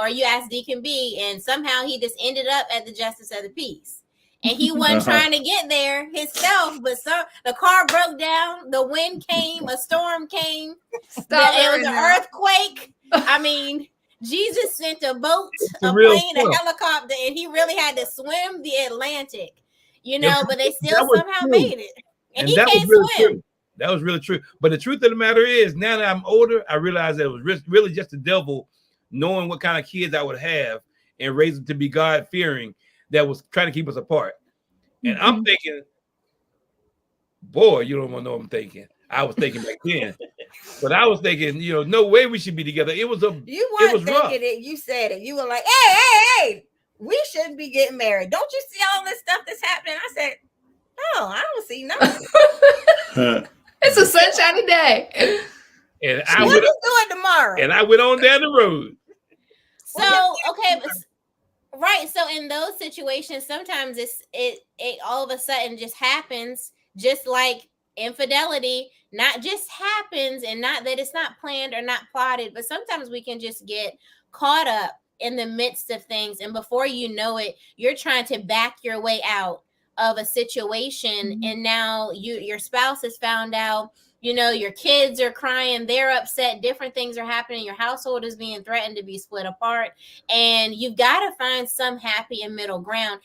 Speaker 5: or you ask Deacon B, and somehow he just ended up at the Justice of the Peace. And he wasn't trying to get there himself, but the car broke down, the wind came, a storm came, it was an earthquake. I mean, Jesus sent a boat, a plane, a helicopter, and he really had to swim the Atlantic, but they still somehow made it. And he can't swim.
Speaker 3: True. That was really true. But the truth of the matter is, now that I'm older, I realize that it was really just the devil knowing what kind of kids I would have and raise them to be God-fearing that was trying to keep us apart. And I'm thinking, boy, you don't want to know what I'm thinking. I was thinking back then. But I was thinking, no way we should be together. You weren't
Speaker 8: thinking it. You said it. You were like, hey, we shouldn't be getting married. Don't you see all this stuff that's happening? I said, no, I don't see nothing.
Speaker 2: It's a sunshiny day.
Speaker 3: And
Speaker 8: what are you doing tomorrow?
Speaker 3: And I went on down the road.
Speaker 5: So, okay, right. So in those situations, sometimes it all of a sudden just happens, just like infidelity, not just happens, and not that it's not planned or not plotted, but sometimes we can just get caught up in the midst of things, and before you know it, you're trying to back your way out of a situation, and now your spouse has found out, your kids are crying, they're upset, different things are happening, your household is being threatened to be split apart, and you've got to find some happy and middle ground.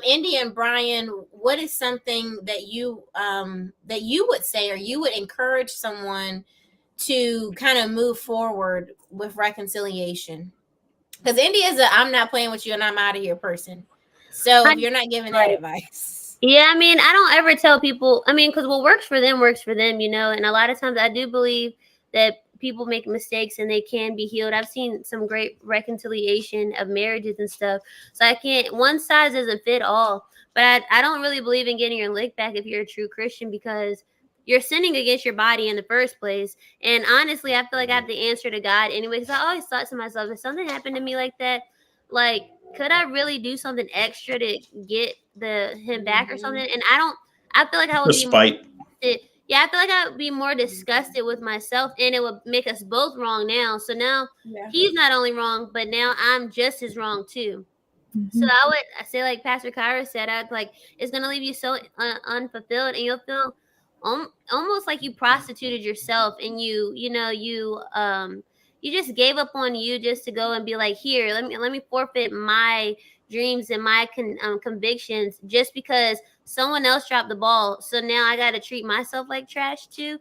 Speaker 5: Indy and Brian, what is something that you would say, or you would encourage someone to kind of move forward with reconciliation? Because Indy is I'm not playing with you and I'm out of here person. So if you're not giving that advice.
Speaker 4: Yeah, I mean, I don't ever tell people, because what works for them, and a lot of times I do believe that people make mistakes and they can be healed. I've seen some great reconciliation of marriages and stuff. So one size doesn't fit all, but I don't really believe in getting your lick back if you're a true Christian, because you're sinning against your body in the first place. And honestly, I feel like I have the answer to God anyway, because I always thought to myself, if something happened to me like that, could I really do something extra to get him back or something? And I feel like I would be I feel like I would be more disgusted with myself, and it would make us both wrong now. So now he's not only wrong, but now I'm just as wrong too. So I would say, like Pastor Kyra said, it's going to leave you so unfulfilled, and you'll feel almost like you prostituted yourself, and you just gave up on you just to go and be like, here, let me forfeit my dreams and my convictions just because someone else dropped the ball. So now I got to treat myself like trash too.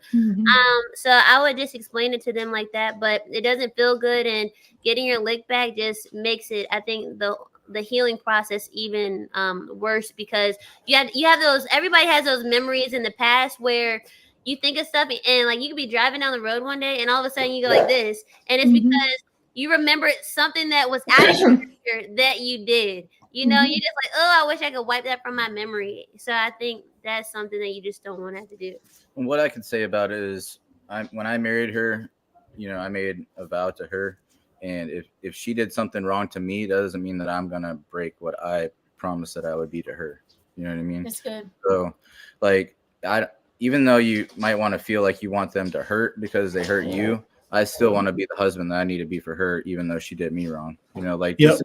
Speaker 4: So I would just explain it to them like that, but it doesn't feel good, and getting your lick back just makes it, I think, the healing process even worse, because you have those, everybody has those memories in the past where you think of stuff, and like you could be driving down the road one day and all of a sudden you go like this, and it's because you remember something that was out of character that you did. You're just like, oh, I wish I could wipe that from my memory. So I think that's something that you just don't want to have to do.
Speaker 7: And what I can say about it is, when I married her, I made a vow to her, and if she did something wrong to me, that doesn't mean that I'm gonna break what I promised that I would be to her. You know what I mean?
Speaker 5: That's good.
Speaker 7: So, like, even though you might want to feel like you want them to hurt because they hurt you, I still want to be the husband that I need to be for her, even though she did me wrong. Like, just,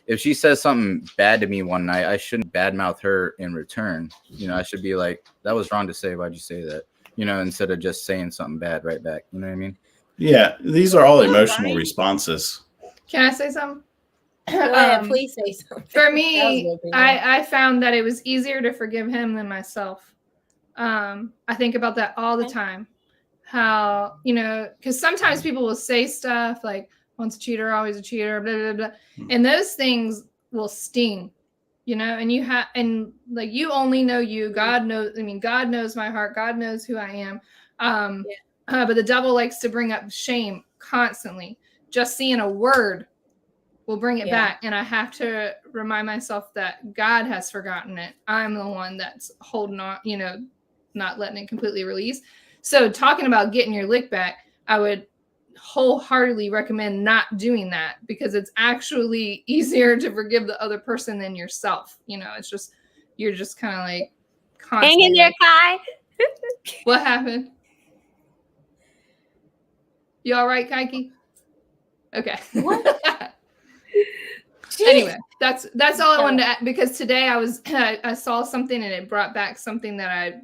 Speaker 7: if she says something bad to me one night, I shouldn't badmouth her in return. I should be like, that was wrong to say. Why'd you say that? Instead of just saying something bad right back. You know what I mean?
Speaker 6: Yeah, these are all emotional responses.
Speaker 2: Can I say something?
Speaker 5: Go ahead, please say something.
Speaker 2: For me, I found that it was easier to forgive him than myself. I think about that all the time. How, because sometimes people will say stuff like, once a cheater, always a cheater, blah, blah, blah. And those things will sting, and you only know you. God knows, God knows my heart. God knows who I am. But the devil likes to bring up shame constantly. Just seeing a word will bring it back. And I have to remind myself that God has forgotten it. I'm the one that's holding on, not letting it completely release. So talking about getting your lick back, I would wholeheartedly recommend not doing that, because it's actually easier to forgive the other person than yourself. It's just, you're just kind of like
Speaker 4: hanging there, Kai.
Speaker 2: What happened? You all right, Kaiki? Okay.
Speaker 5: What?
Speaker 2: Anyway, that's all I wanted to add, because today I saw something and it brought back something that I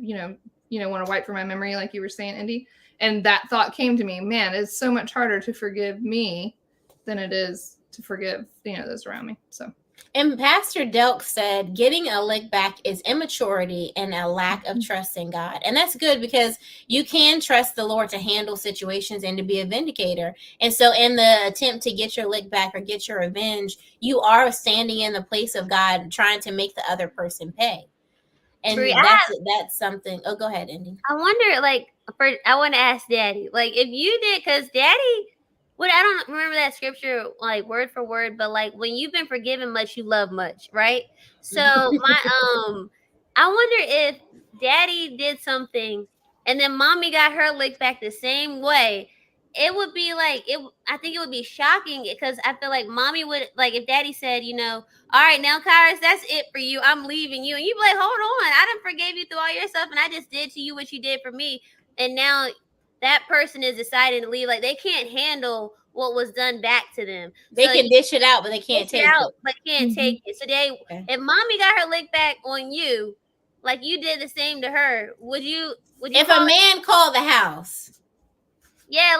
Speaker 2: want to wipe from my memory, like you were saying, Indy. And that thought came to me, man, it's so much harder to forgive me than it is to forgive, those around me. So.
Speaker 5: And Pastor Delk said, getting a lick back is immaturity and a lack of trust in God. And that's good, because you can trust the Lord to handle situations and to be a vindicator. And so in the attempt to get your lick back or get your revenge, you are standing in the place of God, trying to make the other person pay. And that's something. Oh, go ahead, Indy.
Speaker 4: I wonder, I want to ask Daddy, if you did, because Daddy, I don't remember that scripture word for word, but when you've been forgiven much, you love much, right? So I wonder if Daddy did something and then Mommy got her licked back the same way. It would be I think it would be shocking, because I feel like Mommy would, if Daddy said, all right, now, Kairos, that's it for you. I'm leaving you. And you'd be like, hold on. I done forgave you through all your stuff, and I just did to you what you did for me. And now that person is deciding to leave. They can't handle what was done back to them.
Speaker 5: They can dish it out, but they can't take it.
Speaker 4: But can't take it. So if Mommy got her lick back on you, you did the same to her, would you
Speaker 5: if a man called the house?
Speaker 4: Yeah,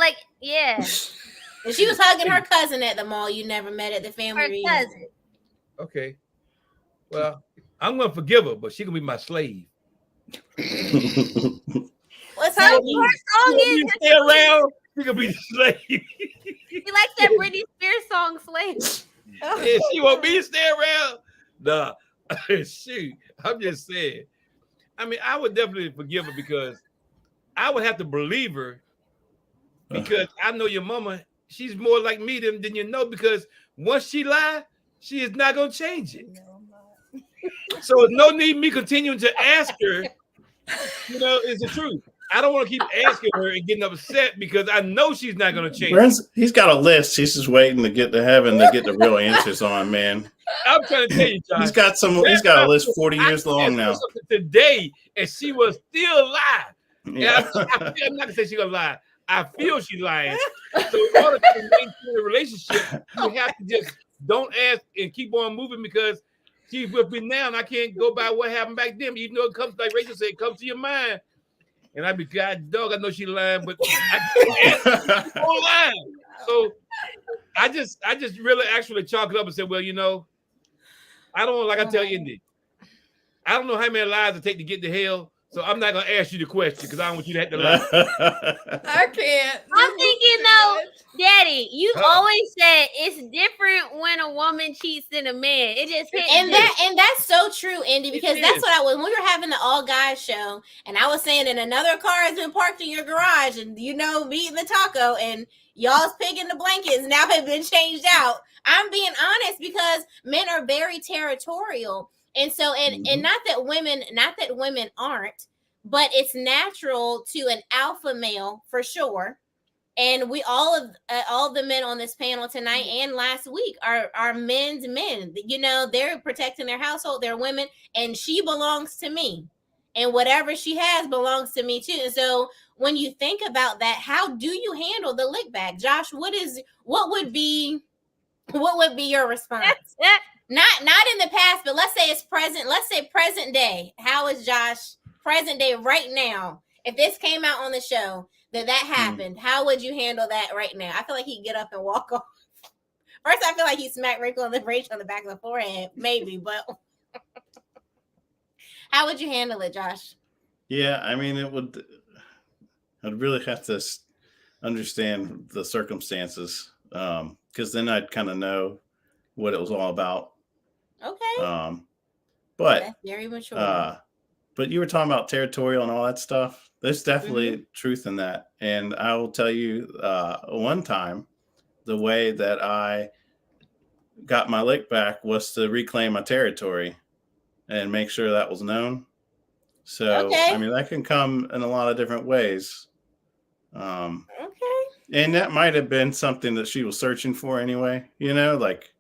Speaker 5: If she was hugging her cousin at the mall you never met at the family reunion.
Speaker 3: Okay. Well, I'm gonna forgive her, but she gonna be my slave.
Speaker 4: What's her song is?
Speaker 3: Stay around. She gonna be the slave.
Speaker 4: He likes that Britney Spears song, "Slave."
Speaker 3: Yeah, she want me to stay around. Nah, shoot. I'm just saying. I mean, I would definitely forgive her, because I would have to believe her, because I know your mama. She's more like me than because once she lied, she is not gonna change it. So there's no need me continuing to ask her. It's the truth. I don't want to keep asking her and getting upset, because I know she's not going to change.
Speaker 6: He's got a list. He's just waiting to get to heaven to get the real answers on, man.
Speaker 3: I'm trying to tell you, John.
Speaker 6: He's got a list 40 years long now.
Speaker 3: Today, and she was still alive.
Speaker 6: Yeah.
Speaker 3: I'm not going to say she's going to lie. I feel she's lying. So in order to maintain a relationship, you have to just don't ask and keep on moving, because she's with me now, and I can't go by what happened back then. Even though it comes, like Rachel said, it comes to your mind. And I'd be, God dog, I know she lying, but I can't lying. So I just really actually chalk it up and say, well, I don't like I tell Indy, I don't know how many lies it take to get to hell. So I'm not gonna ask you the question because I don't want you to have to lie.
Speaker 2: I can't.
Speaker 4: I'm thinking though, Daddy, you always said it's different when a woman cheats than a man. It just hits
Speaker 5: and that's so true, Indy, because that's what I was when we were having the all guys show, and I was saying that another car has been parked in your garage, and me eating the taco, and y'all's picking the blankets now have been changed out. I'm being honest because men are very territorial. And so, and not that women aren't, but it's natural to an alpha male for sure. And we all of the men on this panel tonight and last week are men's men. They're protecting their household, their women, and she belongs to me, and whatever she has belongs to me too. And so, when you think about that, how do you handle the lick back, Josh? What would be your response? Not in the past, but let's say it's present. Let's say present day. How is Josh present day right now? If this came out on the show that happened, how would you handle that right now? I feel like he'd get up and walk off. First, I feel like he smacked Rachel on the back of the forehead, maybe, but how would you handle it, Josh?
Speaker 6: Yeah, I mean, I'd really have to understand the circumstances, because then I'd kind of know what it was all about.
Speaker 5: Okay.
Speaker 6: But
Speaker 5: that's very mature.
Speaker 6: But you were talking about territorial and all that stuff. There's definitely truth in that. And I will tell you, one time, the way that I got my lick back was to reclaim my territory and make sure that was known. So, I mean, that can come in a lot of different ways. And that might have been something that she was searching for anyway, like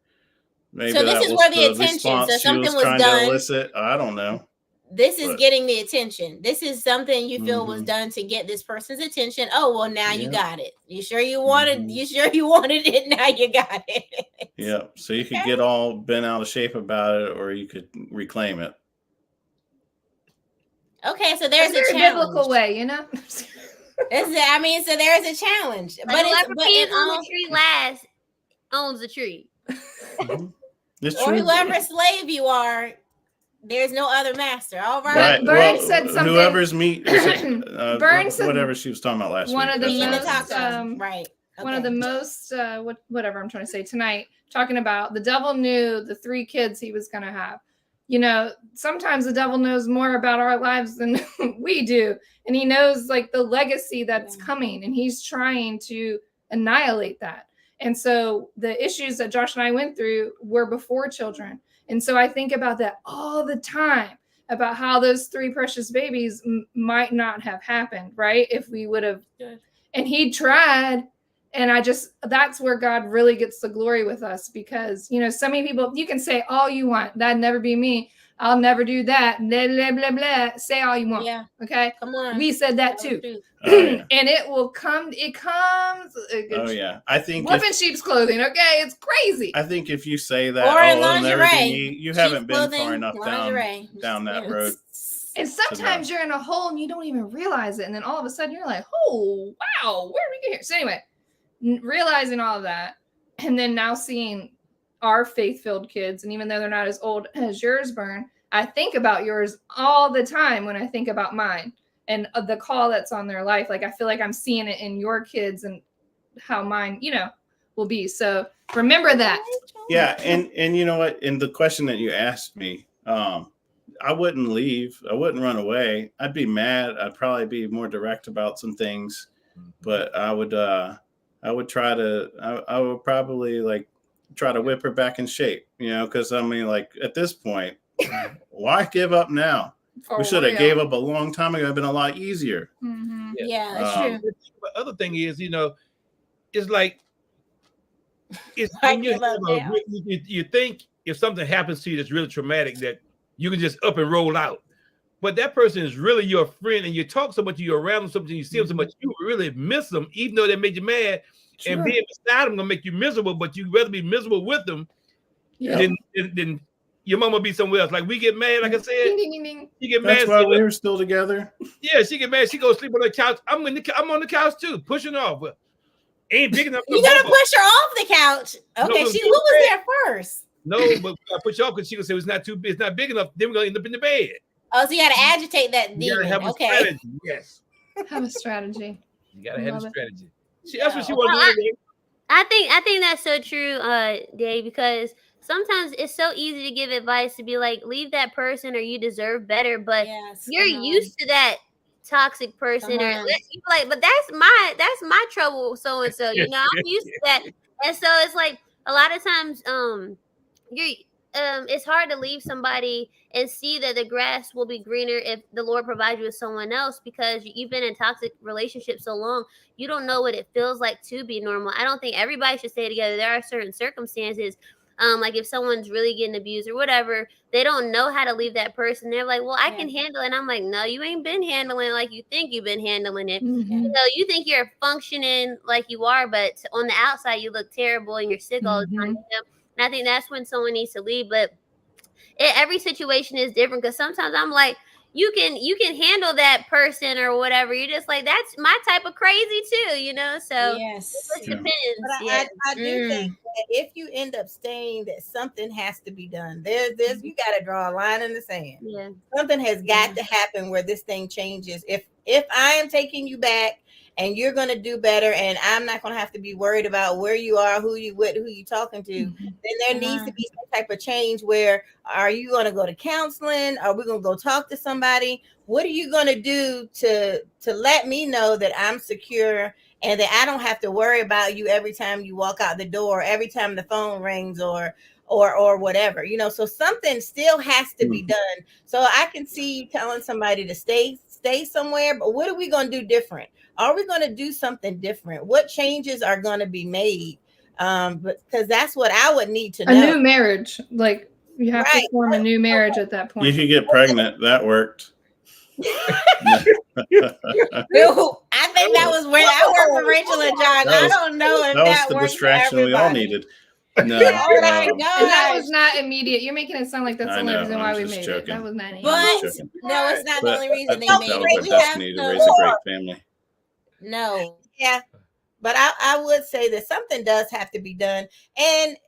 Speaker 6: maybe
Speaker 5: so this
Speaker 6: that
Speaker 5: is
Speaker 6: was
Speaker 5: where the
Speaker 6: the
Speaker 5: attention.
Speaker 6: response
Speaker 5: So something
Speaker 6: she
Speaker 5: was
Speaker 6: trying
Speaker 5: done.
Speaker 6: to elicit. I don't know.
Speaker 5: This is getting the attention. This is something you feel was done to get this person's attention. Oh, well, now you got it. You sure you wanted? You sure you wanted it? Now you got it.
Speaker 6: Yeah. So you could get all bent out of shape about it, or you could reclaim it.
Speaker 5: Okay, so there's a
Speaker 2: biblical way,
Speaker 5: so there's a challenge.
Speaker 4: But whoever pees on the tree last owns the tree.
Speaker 5: Or whoever slave you are, there's no other master. All right.
Speaker 2: Burn said something.
Speaker 6: Whoever's meat,
Speaker 2: Burn said
Speaker 6: whatever she was talking about last week.
Speaker 2: One of the
Speaker 5: most, right.
Speaker 2: Okay. One of the most, whatever I'm trying to say tonight, talking about the devil knew the 3 kids he was going to have. Sometimes the devil knows more about our lives than we do. And he knows like the legacy that's coming, and he's trying to annihilate that. And so the issues that Josh and I went through were before children. And so I think about that all the time, about how those 3 precious babies might not have happened, right? If we would have, and he tried. And that's where God really gets the glory with us, because, so many people, you can say all you want. That'd never be me. I'll never do that. Blah, blah, blah, blah. Say all you want. Yeah. Okay.
Speaker 5: Come on.
Speaker 2: We said that too.
Speaker 6: Yeah.
Speaker 2: And it will come. It comes.
Speaker 6: Oh yeah. I think
Speaker 2: wolf in sheep's clothing. Okay. It's crazy.
Speaker 6: I think if you say that,
Speaker 5: or in lingerie,
Speaker 6: you haven't been far enough down that road.
Speaker 2: And sometimes you're in a hole and you don't even realize it. And then all of a sudden you're like, oh, wow, where did we get here? So anyway, realizing all of that, and then now seeing our faith-filled kids, and even though they're not as old as yours, Bern, I think about yours all the time when I think about mine and the call that's on their life. Like I feel like I'm seeing it in your kids and how mine, will be. So remember that.
Speaker 6: Yeah, and you know what? In the question that you asked me, I wouldn't leave. I wouldn't run away. I'd be mad. I'd probably be more direct about some things, but I would probably try to whip her back in shape, because I mean, like at this point, why give up now? We should have gave up a long time ago. It'd been a lot easier.
Speaker 5: Mm-hmm. Yeah, that's true.
Speaker 3: The other thing is, it's like when you think if something happens to you that's really traumatic, that you can just up and roll out. But that person is really your friend, and you talk so much, you're around them so much, and you see them so much, you really miss them, even though they made you mad. Sure. And being beside them gonna make you miserable, but you'd rather be miserable with them than your mama be somewhere else. Like we get mad, like I said,
Speaker 2: Ding, ding, ding, ding.
Speaker 3: she get
Speaker 6: That's
Speaker 3: mad.
Speaker 6: why we were still together.
Speaker 3: Yeah, she get mad. She go sleep on the couch. I'm on the couch too, pushing off. But ain't big enough.
Speaker 5: You gotta push her off the couch. Okay,
Speaker 3: No,
Speaker 5: who was there first?
Speaker 3: No, but I push you off because she gonna say it's not too big, it's not big enough. Then we're gonna end up in the bed.
Speaker 5: Oh, so you gotta agitate that
Speaker 3: You gotta
Speaker 5: demon.
Speaker 3: have a
Speaker 5: Okay.
Speaker 3: strategy. Yes,
Speaker 2: Have a strategy.
Speaker 3: you gotta have a
Speaker 2: Love it.
Speaker 3: strategy. That's what she want to do.
Speaker 4: I think that's so true, Dave, because sometimes it's so easy to give advice to be like, leave that person or you deserve better, but
Speaker 5: Yes,
Speaker 4: you're used to that toxic person, or
Speaker 5: on.
Speaker 4: you like, but that's my trouble, so and so. You know, I'm used to that, and so it's like a lot of times, you're. It's hard to leave somebody and see that the grass will be greener if the Lord provides you with someone else, because you've been in toxic relationships so long, you don't know what it feels like to be normal. I don't think everybody should stay together. There are certain circumstances, like if someone's really getting abused or whatever, they don't know how to leave that person. They're like, well, I can handle it. And I'm like, no, you ain't been handling it like you think you've been handling it.
Speaker 2: Mhm.
Speaker 4: You know, you think you're functioning like you are, but on the outside you look terrible and you're sick all the time. You know? And I think that's when someone needs to leave. But every situation is different, because sometimes I'm like, you can handle that person or whatever. You're just like, that's my type of crazy too, you know. So
Speaker 5: Yes.
Speaker 4: it depends.
Speaker 8: But I do think that if you end up staying, that something has to be done. There's you got to draw a line in the sand.
Speaker 4: Yeah.
Speaker 8: Something has got to happen where this thing changes. If I am taking you back and you're going to do better, and I'm not going to have to be worried about where you are, who you talking to, then there needs to be some type of change. Where are you going to go to counseling? Are we going to go talk to somebody? What are you going to do to let me know that I'm secure and that I don't have to worry about you every time you walk out the door, every time the phone rings, or whatever, you know? So something still has to be done. So I can see you telling somebody to stay somewhere, but what are we going to do different? Are we going to do something different? What changes are going to be made? Because that's what I would need to know.
Speaker 2: A new marriage, like you have to form a new marriage at that point.
Speaker 6: You could get pregnant. That worked.
Speaker 5: No, I think that was where I worked for Rachel and John. I don't know if
Speaker 6: that was the
Speaker 5: worked
Speaker 6: distraction
Speaker 5: for
Speaker 6: we all
Speaker 5: everybody.
Speaker 6: needed. No,
Speaker 5: Oh my
Speaker 2: And that
Speaker 5: gosh.
Speaker 2: was not immediate. You're making it sound like that's the only reason why we made it. That was not
Speaker 5: But
Speaker 2: immediate.
Speaker 5: no, it's not the only reason they
Speaker 6: that
Speaker 5: made
Speaker 6: was
Speaker 5: it.
Speaker 6: our
Speaker 5: We have
Speaker 6: destiny to raise a great family.
Speaker 5: No.
Speaker 8: Yeah. But I would say that something does have to be done. And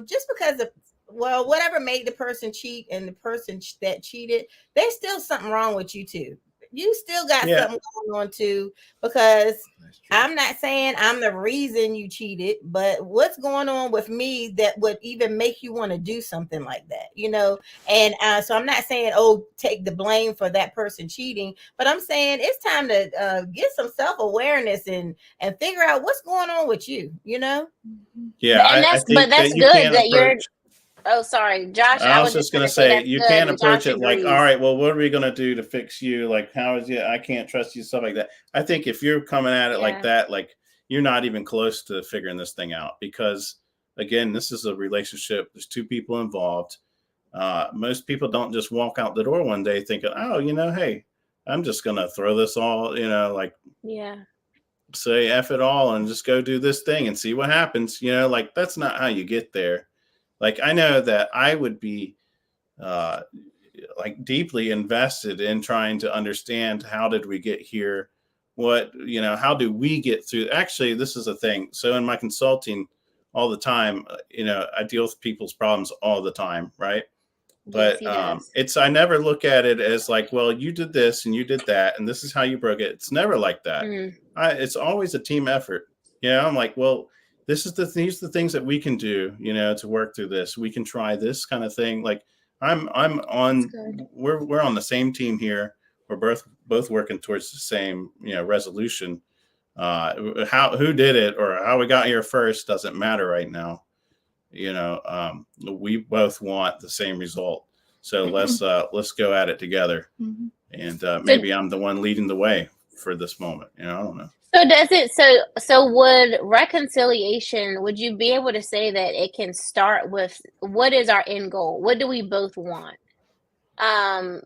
Speaker 8: just because of, well, whatever made the person cheat and the person that cheated, there's still something wrong with you too. You still got something going on too, because I'm not saying I'm the reason you cheated, but what's going on with me that would even make you want to do something like that, you know? And so I'm not saying, oh, take the blame for that person cheating, but I'm saying it's time to get some self-awareness and figure out what's going on with you, you know?
Speaker 6: Yeah,
Speaker 5: And
Speaker 6: I think
Speaker 5: that's
Speaker 6: that you
Speaker 5: good
Speaker 6: can't
Speaker 5: that you're.
Speaker 6: approach.
Speaker 5: Oh, sorry, Josh.
Speaker 6: I was just going to say, you can't approach
Speaker 5: Josh
Speaker 6: it like, all right, well, what are we going to do to fix you? Like, how is it? I can't trust you, stuff like that. I think if you're coming at it like that, like you're not even close to figuring this thing out, because again, this is a relationship. There's two people involved. Most people don't just walk out the door one day thinking, oh, you know, hey, I'm just going to throw this all, you know, like, say F it all and just go do this thing and see what happens. You know, like that's not how you get there. Like, I know that I would be like deeply invested in trying to understand, how did we get here? What, you know, how do we get through? Actually, this is a thing. So in my consulting all the time, you know, I deal with people's problems all the time. Right. But I never look at it as like, well, you did this and you did that, and this is how you broke it. It's never like that. It's always a team effort. You know, I'm like, well, these are the things that we can do, you know, to work through this. We can try this kind of thing. Like we're on the same team here. We're both working towards the same, you know, resolution. Who did it or how we got here first doesn't matter right now. You know, we both want the same result. So let's go at it together. And maybe I'm the one leading the way for this moment. You know, I don't know.
Speaker 5: So would reconciliation, would you be able to say that it can start with, what is our end goal? What do we both want?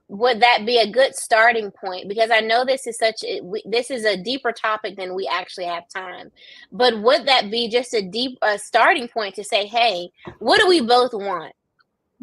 Speaker 5: Would that be a good starting point? Because I know this is this is a deeper topic than we actually have time, but would that be just a starting point to say, hey, what do we both want?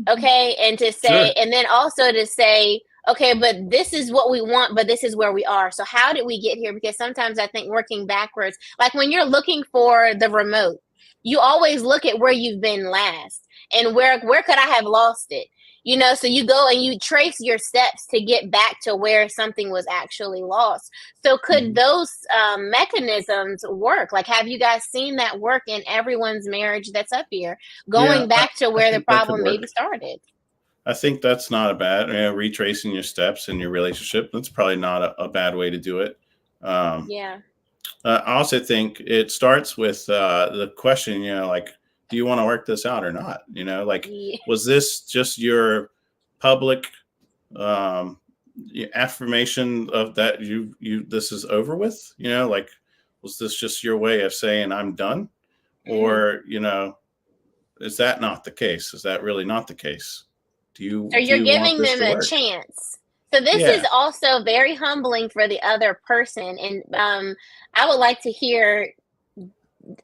Speaker 5: Okay. And to say,
Speaker 3: Sure.
Speaker 5: and then also to say, okay, but this is what we want, but this is where we are. So how did we get here? Because sometimes I think working backwards, like when you're looking for the remote, you always look at where you've been last and where could I have lost it? You know, so you go and you trace your steps to get back to where something was actually lost. So could those mechanisms work? Like, have you guys seen that work in everyone's marriage that's up here, going back to where the problem maybe started?
Speaker 6: I think that's not a bad, retracing your steps in your relationship. That's probably not a bad way to do it.
Speaker 5: Yeah.
Speaker 6: I also think it starts with the question, like, do you want to work this out or not? Like,
Speaker 5: Yeah.
Speaker 6: was this just your public affirmation of that this is over with? Like, was this just your way of saying I'm done? Or, is that not the case? Is that really not the case?
Speaker 5: So you're giving them a chance. So this is also very humbling for the other person. And I would like to hear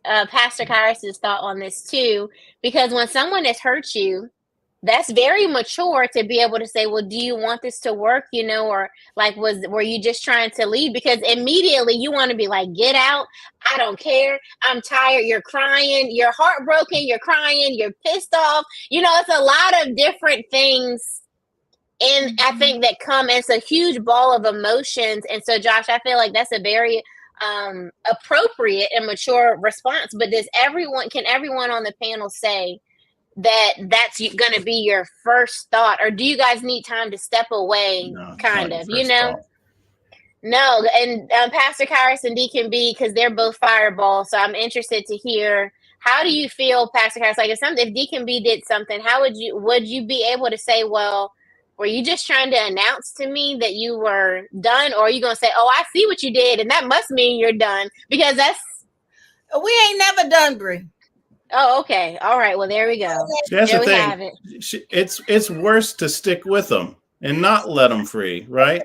Speaker 5: Pastor Kairos' thought on this too, because when someone has hurt you, that's very mature to be able to say, well, do you want this to work? Or like, were you just trying to leave? Because immediately you want to be like, get out. I don't care. I'm tired. You're crying. You're heartbroken. You're crying. You're pissed off. It's a lot of different things. And I think that it's a huge ball of emotions. And so, Josh, I feel like that's a very appropriate and mature response. But can everyone on the panel say that's going to be your first thought, or do you guys need time to step away?
Speaker 6: No,
Speaker 5: kind of,
Speaker 6: thought.
Speaker 5: No. And Pastor Kairos and Deacon B, because they're both fireball, so I'm interested to hear, how do you feel, Pastor Kairos? Like, if Deacon B did something, how would you be able to say, well, were you just trying to announce to me that you were done, or are you going to say, oh, I see what you did, and that must mean you're done? Because
Speaker 8: we ain't never done, Bree.
Speaker 5: Oh, okay. All right. Well, there we go.
Speaker 6: That's
Speaker 5: there
Speaker 6: the
Speaker 5: we
Speaker 6: thing.
Speaker 5: have it.
Speaker 6: It's worse to stick with them and not let them free, right?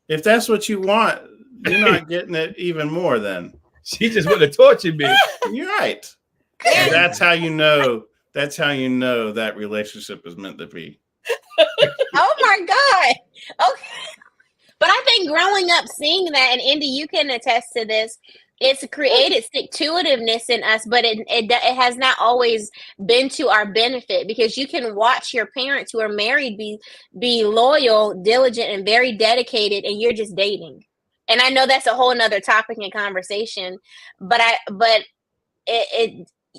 Speaker 6: If that's what you want, you're not getting it even more then.
Speaker 3: She just want to torture me.
Speaker 6: You're right. And that's how you know that relationship is meant to be.
Speaker 5: Oh my God. Okay. But I think growing up seeing that, and Indy, you can attest to this, it's created stick-to-itiveness in us, but it has not always been to our benefit, because you can watch your parents who are married be loyal, diligent, and very dedicated, and you're just dating. And I know that's a whole nother topic and conversation, but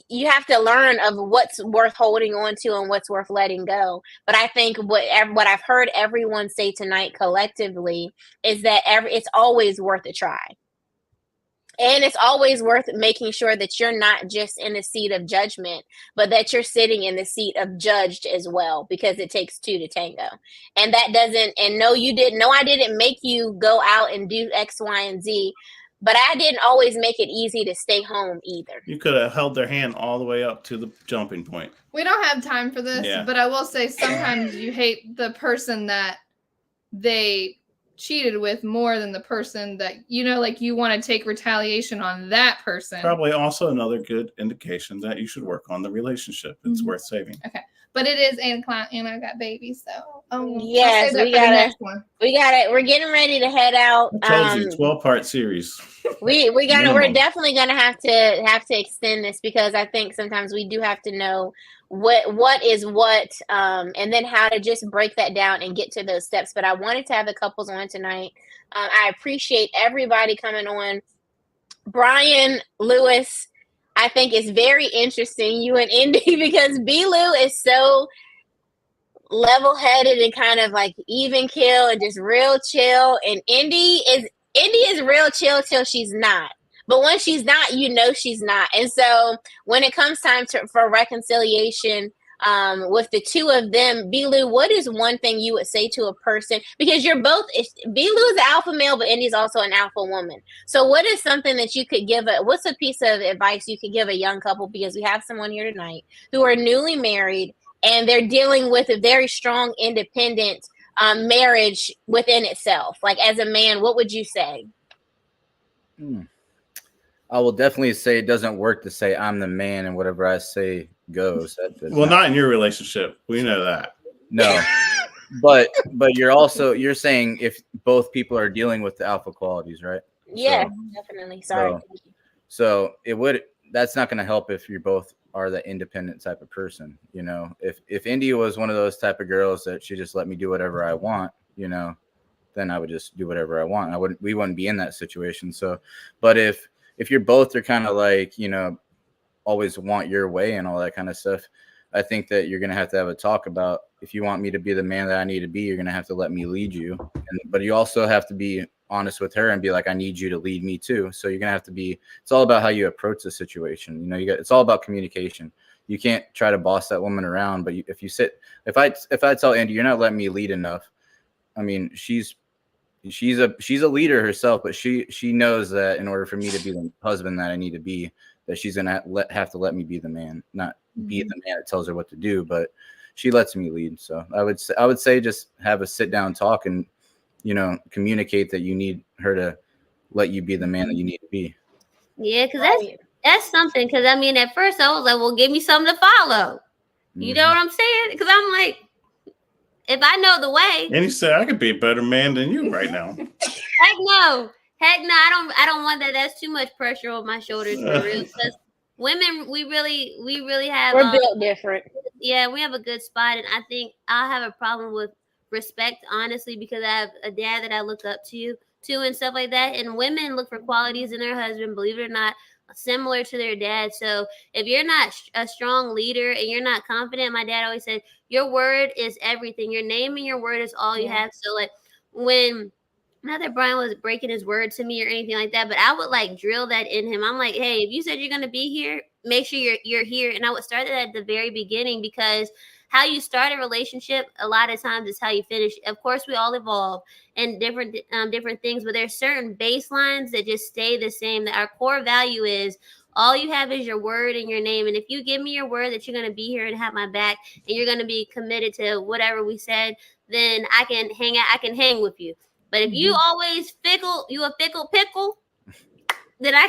Speaker 5: you have to learn of what's worth holding on to and what's worth letting go. But I think what I've heard everyone say tonight collectively is that it's always worth a try. And it's always worth making sure that you're not just in the seat of judgment, but that you're sitting in the seat of judged as well, because it takes two to tango. And that doesn't, and no, you didn't, no, I didn't make you go out and do X, Y, and Z, but I didn't always make it easy to stay home either.
Speaker 6: You could have held their hand all the way up to the jumping point.
Speaker 2: We don't have time for this, but I will say sometimes you hate the person that they cheated with more than the person that, like, you want to take retaliation on that person.
Speaker 6: Probably also another good indication that you should work on the relationship. It's worth saving.
Speaker 2: Okay. But it is 8 o'clock and I got babies, so
Speaker 5: yes, we got it. We're getting ready to head out.
Speaker 6: I told you, 12-part series.
Speaker 5: We're definitely gonna have to extend this, because I think sometimes we do have to know what is what, and then how to just break that down and get to those steps. But I wanted to have the couples on tonight. I appreciate everybody coming on. Brian, Lewis, I think it's very interesting, you and Indy, because B-Lou is so level-headed and kind of like even keel and just real chill, and Indy is real chill till she's not. But when she's not, she's not. And so when it comes time for reconciliation, with the two of them, B-Lou, what is one thing you would say to a person? Because you're both, B-Lou is an alpha male, but Indy's also an alpha woman. So what is something that you could what's a piece of advice you could give a young couple? Because we have someone here tonight who are newly married and they're dealing with a very strong, independent marriage within itself. Like, as a man, what would you say?
Speaker 7: I will definitely say it doesn't work to say I'm the man and whatever I say goes.
Speaker 6: Well, not in your relationship. We know that.
Speaker 7: No. But you're saying if both people are dealing with the alpha qualities, right?
Speaker 5: Yeah, definitely. Sorry.
Speaker 7: So that's not going to help if you both are the independent type of person. You know, if India was one of those type of girls that she just let me do whatever I want, you know, then I would just do whatever I want. We wouldn't be in that situation. So, but if you're both are kind of like, you know, always want your way and all that kind of stuff, I think that you're going to have a talk about, if you want me to be the man that I need to be, you're going to have to let me lead you. But you also have to be honest with her and be like, I need you to lead me too. So you're going to have to be, it's all about how you approach the situation. You know, it's all about communication. You can't try to boss that woman around, but if I tell Andy, you're not letting me lead enough. I mean, she's a leader herself, but she knows that in order for me to be the husband that I need to be, that she's gonna have to let me be the man, not be the man that tells her what to do, but she lets me lead. So I would say just have a sit down talk and, you know, communicate that you need her to let you be the man that you need to be.
Speaker 4: Yeah, because that's something. Because I mean, at first I was like, well, give me something to follow. You know what I'm saying? Because I'm like, if I know the way.
Speaker 6: And he said, I could be a better man than you right now.
Speaker 4: Heck no. I don't want that. That's too much pressure on my shoulders for real. Because women, we really have.
Speaker 5: We're built different.
Speaker 4: Yeah, we have a good spot, and I think I'll have a problem with respect, honestly, because I have a dad that I look up to and stuff like that. And women look for qualities in their husband, believe it or not, similar to their dad. So if you're not a strong leader and you're not confident, my dad always said, your word is everything. Your name and your word is all you have. So like when, not that Brian was breaking his word to me or anything like that, but I would like drill that in him. I'm like, hey, if you said you're gonna be here, make sure you're here. And I would start that at the very beginning, because how you start a relationship a lot of times is how you finish. Of course, we all evolve and different things, but there's certain baselines that just stay the same. That our core value is all you have is your word and your name. And if you give me your word that you're going to be here and have my back and you're going to be committed to whatever we said, then I can hang with you. But if you always you a fickle pickle, then I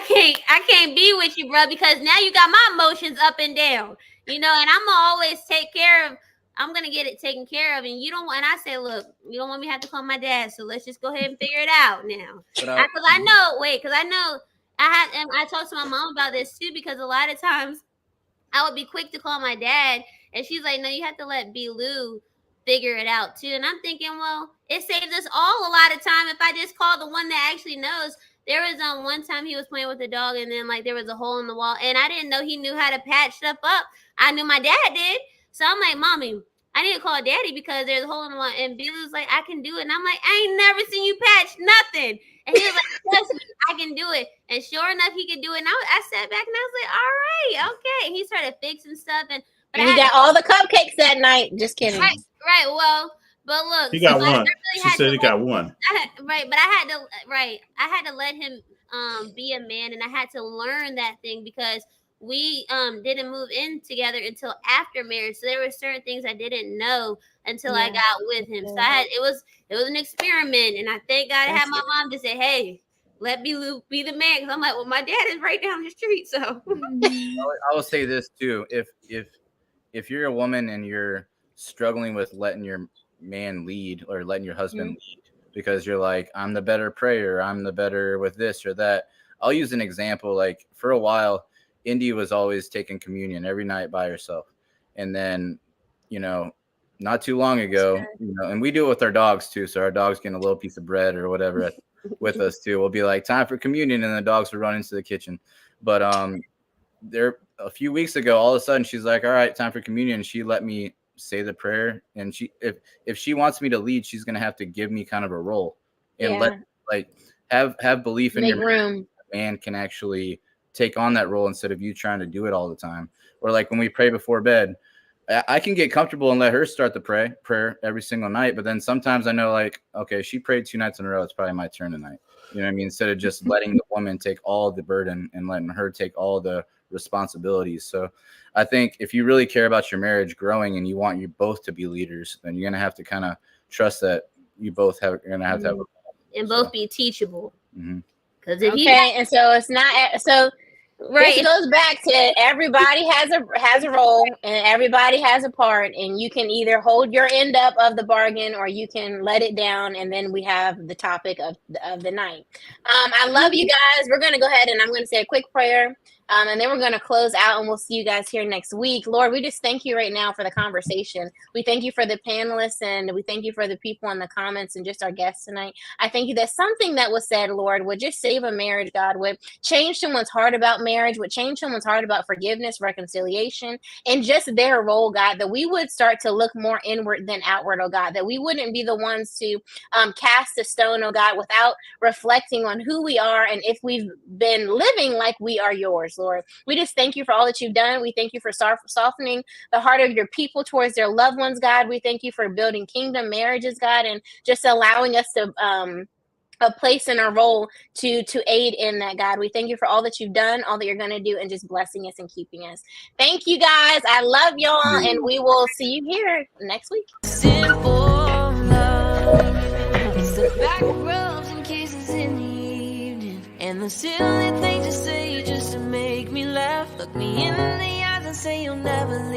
Speaker 4: can't be with you, bro, because now you got my emotions up and down, you know, and I'm gonna always I'm gonna get it taken care of. And you don't want, and I say, look, you don't want me to have to call my dad, so let's just go ahead and figure it out now. Because I know I talked to my mom about this too, because a lot of times I would be quick to call my dad, and she's like, no, you have to let B. Lou figure it out too. And I'm thinking, well, it saves us all a lot of time if I just call the one that actually knows. There was one time he was playing with the dog, and then like there was a hole in the wall, and I didn't know he knew how to patch stuff up. I knew my dad did, so I'm like, mommy, I need to call daddy because there's a hole in the wall. And B. Lou's like, I can do it, and I'm like, I ain't never seen you patch nothing. And he was like, trust me, I can do it. And sure enough, he could do it. And I sat back and I was like, all right, okay. And he started fixing stuff. And
Speaker 5: he got all the cupcakes that night. Just kidding.
Speaker 4: Right. Well, but look,
Speaker 6: he got one. She said he got one.
Speaker 4: But I had to let him be a man, and I had to learn that thing, because we didn't move in together until after marriage. So there were certain things I didn't know until I got with him. So it was an experiment, and I thank God I had my mom to say, hey, let me be the man, because I'm like, well, my dad is right down the street. So
Speaker 7: I will say this too: if you're a woman and you're struggling with letting your man lead or letting your husband lead, because you're like, I'm the better prayer, I'm the better with this or that. I'll use an example. Like for a while, Indy was always taking communion every night by herself. And then, you know, not too long ago, you know, and we do it with our dogs too. So our dog's getting a little piece of bread or whatever with us too. We'll be like, time for communion, and the dogs will run into the kitchen. But there a few weeks ago, all of a sudden she's like, all right, time for communion. She let me say the prayer, and if she wants me to lead, she's gonna have to give me kind of a role and have belief in your room. Man can actually take on that role instead of you trying to do it all the time. Or like when we pray before bed, I can get comfortable and let her start the prayer every single night, but then sometimes I know, like, okay, she prayed 2 nights in a row, it's probably my turn tonight. You know what I mean? Instead of just letting the woman take all the burden and letting her take all the responsibilities. So I think if you really care about your marriage growing and you want you both to be leaders, then you're going to have to kind of trust that you both are going to have to have
Speaker 4: and both be teachable. Because if
Speaker 5: Okay, and so it's not so.
Speaker 4: right,
Speaker 5: This goes back to everybody has a role and everybody has a part, and you can either hold your end up of the bargain or you can let it down, and then we have the topic of the night. I love you guys. We're gonna go ahead and I'm gonna say a quick prayer. And then we're going to close out and we'll see you guys here next week. Lord, we just thank you right now for the conversation. We thank you for the panelists and we thank you for the people in the comments and just our guests tonight. I thank you that something that was said, Lord, would just save a marriage, God, would change someone's heart about marriage, would change someone's heart about forgiveness, reconciliation, and just their role, God, that we would start to look more inward than outward, oh God, that we wouldn't be the ones to cast a stone, oh God, without reflecting on who we are and if we've been living like we are yours. Lord, we just thank you for all that you've done. We thank you for softening the heart of your people towards their loved ones, God. We thank you for building kingdom marriages, God, and just allowing us to a place in our role to aid in that, God. We thank you for all that you've done, all that you're going to do, and just blessing us and keeping us. Thank you, guys. I love y'all, and we will see you here next week.
Speaker 9: Simple love. It's the back rubs and kisses in the evening, and the silly things you say just to make me laugh. Look me in the eyes and say you'll never leave.